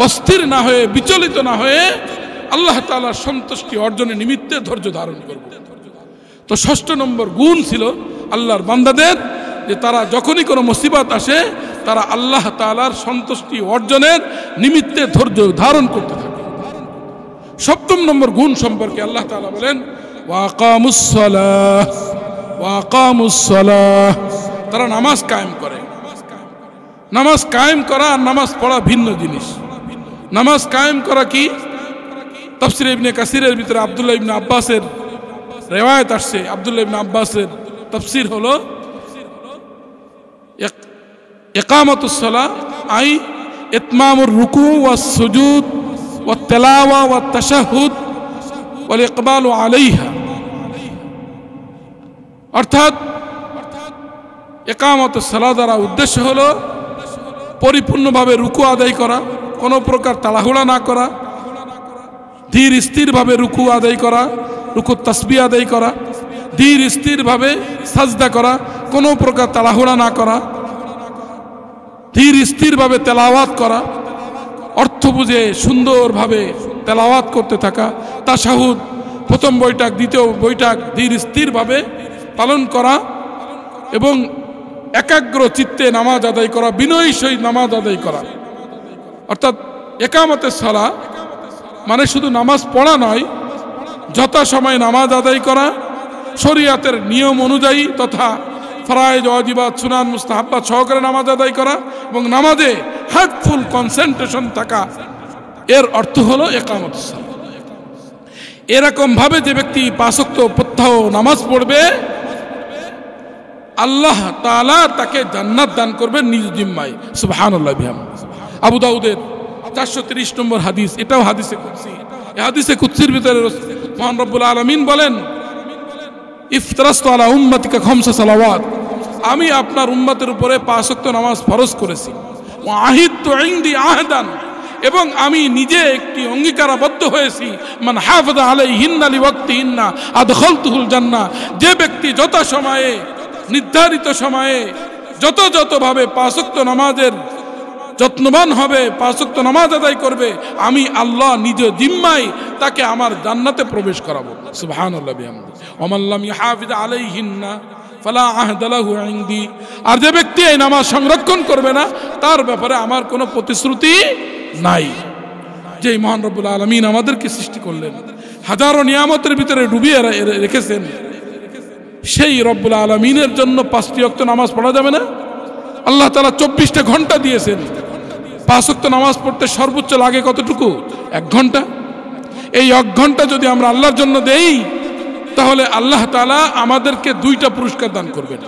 অস্থির না হয়ে, বিচলিত না হয়ে আল্লাহ তাআলার সন্তুষ্টি অর্জনের নিমিত্তে ধৈর্য ধারণ করব। তো 6 নম্বর গুণ ছিল আল্লাহর বান্দাদের, যে তারা যখনই কোনো মুসিবত আসে তারা আল্লাহ তাআলার সন্তুষ্টি অর্জনের নিমিত্তে ধৈর্য ধারণ করতে থাকে। 7 নম্বর গুণ সম্পর্কে আল্লাহ তাআলা বলেন, ওয়াকামুস সালাহ, ওয়াকামুস সালাহ, তারা নামাজ কায়েম করে। নামাজ কায়েম করা আর নামাজ পড়া ভিন্ন জিনিস। নামাজ কায়েম করা কি? তাফসীর ইবনে কাসিরের ভিতরে আব্দুল্লাহ ইবনে আব্বাসের রিওয়ায়াত আসছে। আব্দুল্লাহ ইবনে আব্বাসের তাফসীর হলো, ইকামাতুস সালাহ আই ইতমামুর রুকু ওয়াস সুজুদ ওয়াত তিলাওয়া ওয়াত তাশাহুদ ওয়াল ইকবালু আলাইহা। অর্থাৎ ইকামাতুস সালাহ দ্বারা উদ্দেশ্য হলো পরিপূর্ণভাবে রুকু আদায় করা, কোনো প্রকার তাড়াহুড়া না করা, ধীর স্থিরভাবে রুকু আদায় করা, রুকু তাসবিহ আদায় করা, ধীর স্থিরভাবে সাজদা করা, কোনো প্রকার তাড়াহুড়া না করা, ধীর স্থিরভাবে তেলাওয়াত করা, অর্থ বুঝে সুন্দরভাবে তেলাওয়াত করতে থাকা, তাশাহুদ প্রথম বৈঠক দ্বিতীয় বৈঠক ধীর স্থিরভাবে পালন করা এবং একাগ্র চিত্তে নামাজ আদায় করা, বিনয়ী সহিত নামাজ আদায় করা। অর্থাৎ ইকামতের সালাহ মানে শুধু নামাজ পড়া নয়, যথাসময়ে নামাজ আদায় করা, শরীয়তের নিয়ম অনুযায়ী তথা ফরায়েজ, ওয়াজিবাত, সুনান, মুস্তাহাব্বাত সহকারে নামাজ আদায় করা এবং নামাজে হার্টফুল কনসেন্ট্রেশন থাকা, এর অর্থ হলো ইকামতুস সালাহ। এরকম ভাবে যে ব্যক্তি 5 ওয়াক্ত প্রত্যহ নামাজ পড়বে, আল্লাহ তাআলা তাকে জান্নাত দান করবেন নিজ জিম্মায়। সুবহানাল্লাহ বিহামদিহি। আবু দাউদের 430 নম্বর হাদিস, এটাও হাদিসে কুদসি। এই হাদিসে কুদসির ভিতরে মহান রব্বুল আলামিন বলেন, ইফতারাস্তু আলা উম্মতিকা 5 সালাওয়াত, আমি আপনার উম্মতের উপরে 5 ওয়াক্ত নামাজ ফরজ করেছি। ওয়া আহিদতু ইনদি আহদান, এবং আমি নিজে একটি অঙ্গীকারাবদ্ধ হয়েছি, মান হাফাযা আলাইহিন্না লিওয়াক্তিহিন্না আদখালতুহুল জান্নাহ, যে ব্যক্তি যথা সময়ে নির্ধারিত সময়ে যতভাবে 5 ওয়াক্ত নামাজের যত্নবান হবে, 5 ওয়াক্ত নামাজ আদায় করবে, আমি আল্লাহ নিজ জিম্মায় তাকে আমার জান্নাতে প্রবেশ করাবো। সুবহানাল্লাহ বিহামদিহি। ওয়া মান লাম ইহাফিজ আলাইহিন্না ফালা আহদা লাহু ইনদি, আর যে ব্যক্তি এই নামাজ সংরক্ষণ করবে না তার ব্যাপারে আমার কোনো প্রতিশ্রুতি নাই। যে মহান রব্বুল আলামিন আমাদেরকে সৃষ্টি করলেন, হাজারো নিয়ামতের ভিতরে ডুবিয়ে রেখেছেন, সেই রব্বুল আলামিনের জন্য 5টি ওয়াক্ত নামাজ পড়া যাবে না? আল্লাহ তাআলা 24টা ঘন্টা দিয়েছেন। 5 ওয়াক্ত নামাজ পড়তে সর্বোচ্চ লাগে কতটুকু? 1 ঘন্টা। এই 1 ঘন্টা যদি আমরা আল্লাহর জন্য দেই, তাহলে আল্লাহ তাআলা আমাদেরকে 2টা পুরস্কার দান করবেন।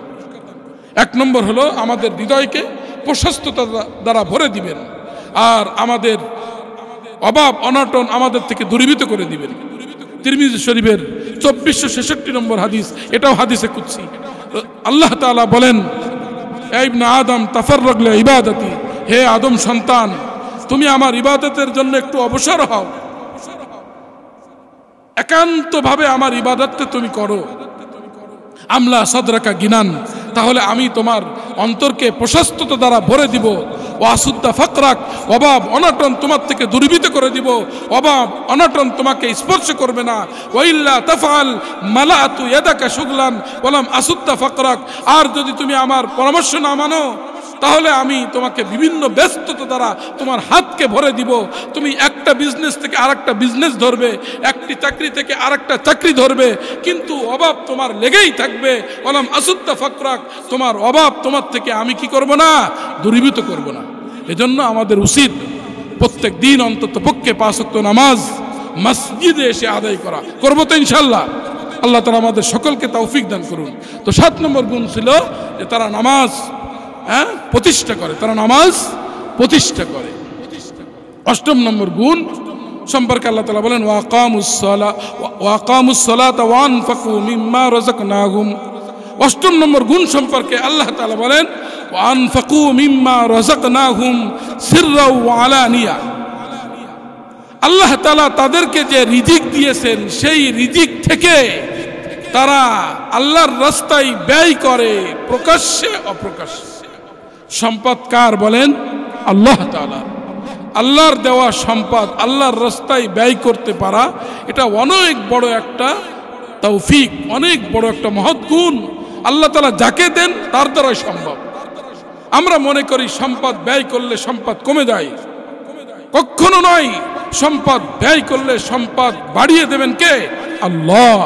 1 নম্বর হলো আমাদের হৃদয়কে প্রশস্ততা দ্বারা ভরে দিবেন, আর আমাদের অভাব অনটন আমাদের থেকে দূরীভূত করে দিবেন। তিরমিজি শরীফের 2466 নম্বর হাদিস, এটাও হাদিসে কুদসি। আল্লাহ তাআলা বলেন, এ ইবনে আদম তাফাররাগ লি ইবাদাতি, হে আদম সন্তান, তুমি আমার ইবাদতের জন্য একটু অবসর হও, একান্তভাবে আমার ইবাদতটা তুমি করো। আমলা সাদরাকা গিনান, তাহলে আমি তোমার অন্তরকে প্রশস্ততা দ্বারা ভরে দিব। ওয়াসুদ্দা ফাকরাক, অভাব অনটন তোমার থেকে দূরীভূত করে দিব, অভাব অনটন তোমাকে স্পর্শ করবে না। ওয়াইল্লা তাফআল মালাতু ইয়াদাকা শুগলান ওয়ালাম আসুদ্দা ফাকরাক, আর যদি তুমি আমার পরামর্শ না মানো তাহলে আমি তোমাকে বিভিন্ন ব্যস্ততা দ্বারা তোমার হাতকে ভরে দিব। তুমি একটা বিজনেস থেকে আরেকটা বিজনেস ধরবে, একটি চাকরি থেকে আরেকটা চাকরি ধরবে, কিন্তু অভাব তোমার লেগেই থাকবে। ওয়ালাম আসুদ্দা ফাকরাক, তোমার অভাব তোমার থেকে আমি কি করব না, দূরীভূত করব না। এজন্য আমাদের উচিত প্রত্যেক দিন অন্তত পক্ষে 5 ওয়াক্ত নামাজ মসজিদে এসে আদায় করা। করবো তো ইনশাআল্লাহ। আল্লাহ তাআলা আমাদের সকলকে তৌফিক দান করুন। তো 7 নম্বর গুণ ছিল যে তারা নামাজ প্রতিষ্ঠা করে, তারা নামাজ প্রতিষ্ঠা করে। 8ম নম্বর গুণ সম্পর্কে আল্লাহ তাআলা বলেন ওয়াকামুস সালাতা ওয়া আনফাকু মিম্মা রাযাকনাহুম। 8ম নম্বর গুণ সম্পর্কে আল্লাহ তাআলা বলেন ওয়া আনফাকু মিম্মা রাযাকনাহুম সিররাও ওয়া আলানিয়া। আল্লাহ তাআলা তাদেরকে যে রিজিক দিয়েছেন সেই রিজিক থেকে তারা আল্লাহর রাস্তায় ব্যয় করে, প্রকাশ্যে অপ্রকাশ্যে। সম্পদ কার বলেন? আল্লাহ তাআলা। আল্লাহর দেওয়া সম্পদ আল্লাহর রাস্তায় ব্যয় করতে পারা, এটা অনেক বড় একটা তৌফিক, অনেক বড় একটা মহৎ গুণ। আল্লাহ তাআলা যাকে দেন তার দ্বারাই সম্ভব। আমরা মনে করি সম্পদ ব্যয় করলে সম্পদ কমে যায়, কখনো নয়। সম্পদ ব্যয় করলে সম্পদ বাড়িয়ে দেবেন কে? আল্লাহ।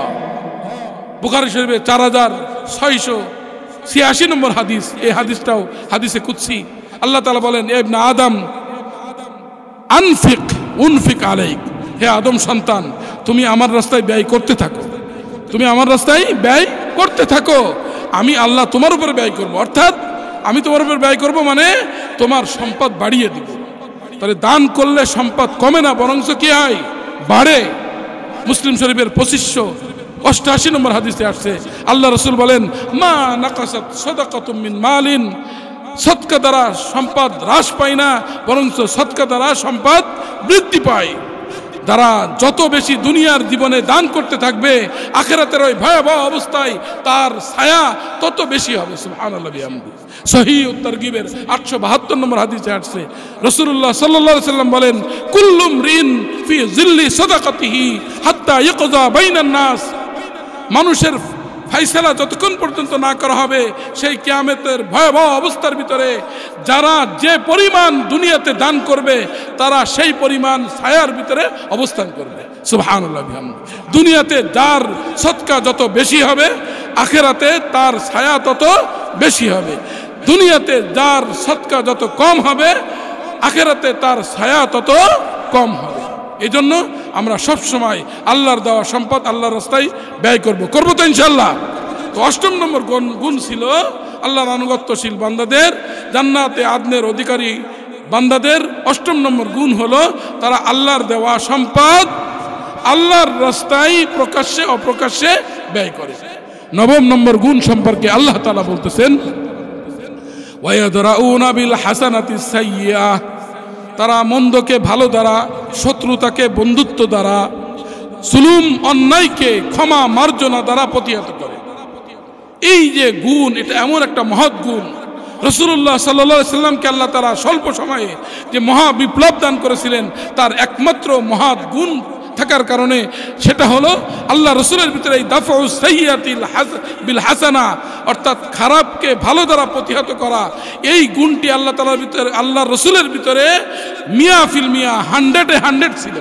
বুখারী শরীফে 4686 নম্বর হাদিস, এই হাদিসটাও হাদিসে কুদসি। আল্লাহ তাআলা বলেন এ ইবনে আদম আনফিক উনফিক আলাইক, হে আদম সন্তান তুমি আমার রাস্তায় ব্যয় করতে থাকো, তুমি আমার রাস্তায় ব্যয় করতে থাকো, আমি আল্লাহ তোমার উপরে ব্যয় করব। অর্থাৎ আমি তোমার উপর ব্যয় করব মানে তোমার সম্পদ বাড়িয়ে দিব। তাহলে দান করলে সম্পদ কমে না, বরঞ্চ কি হয়? বাড়ে। মুসলিম শরীফের 2588 নম্বর হাদিসে আসছে, আল্লাহ রাসূল বলেন মা নাকাসাত সাদাকাতুম মিন মালিন, সদকা দ্বারা সম্পদ হ্রাস পায় না, বরঞ্চ সদকা দ্বারা সম্পদ বৃদ্ধি পায়। যারা যত বেশি দুনিয়ার জীবনে দান করতে থাকবে, আখিরাতের ওই ভয়াবহ অবস্থায় তার ছায়া তত বেশি হবে। সুবহানাল্লাহ বিহামদি। সহিহ তারগিবের 872 নম্বর হাদিসে আসছে, রাসূলুল্লাহ সাল্লাল্লাহু আলাইহি ওয়াসাল্লাম বলেন কুল্লুম রিন ফি জিল্লি সাদাকাতিহি হাত্তা ইয়াকযা বাইনান নাস। মানুষের ফাইসালা যতক্ষণ পর্যন্ত না করা হবে সেই কিয়ামতের ভয়াবহ অবস্থার ভিতরে যারা যে পরিমাণ দুনিয়াতে দান করবে তারা সেই পরিমাণ ছায়ার ভিতরে অবস্থান করবে। সুবহানাল্লাহ বিহামদি। দুনিয়াতে যার সদকা যত বেশি হবে, আখিরাতে তার ছায়া তত বেশি হবে। দুনিয়াতে যার সদকা যত কম হবে, আখিরাতে তার ছায়া তত কম হবে। এই জন্য আমরা সব সময় আল্লাহর দেওয়া সম্পদ আল্লাহর রাস্তায় ব্যয় করব। করবো তো ইনশাআল্লাহ। তো 8ম নম্বর গুণ ছিল আল্লাহর আনুগত্যশীল বান্দাদের, জান্নাতে আদনের অধিকারী বান্দাদের 8ম নম্বর গুণ হলো তারা আল্লাহর দেওয়া সম্পদ আল্লাহর রাস্তায় প্রকাশ্যে অপ্রকাশ্যে ব্যয় করে। 9ম নম্বর গুণ সম্পর্কে আল্লাহ তাআলা বলতেছেন ওয়ায়াদরাউনা বিল হাসানাতিস সাইয়্যাহ, তারা মন্দকে ভালো দ্বারা, শত্রুতাকে বন্ধুত্ব দ্বারা, জুলুম অন্যায়কে ক্ষমা মার্জনা দ্বারা প্রতিহত করে। এই যে গুণ, এটা এমন একটা মহৎ গুণ। রাসূলুল্লাহ সাল্লাল্লাহু আলাইহি সাল্লামকে আল্লাহ তাআলা স্বল্প সময়ে যে মহা বিপ্লব দান করেছিলেন, তার একমাত্র মহৎ গুণ থাকার কারণে সেটা হলো আল্লাহ রসুলের ভিতরে এই দাফাউস সাইয়্যাতিল বিল হাসানা, অর্থাৎ খারাপকে ভালো দ্বারা প্রতিহত করা, এই গুণটি আল্লাহ তাআলার ভিতরে, আল্লাহ রসুলের ভিতরে 100% 100 ছিল।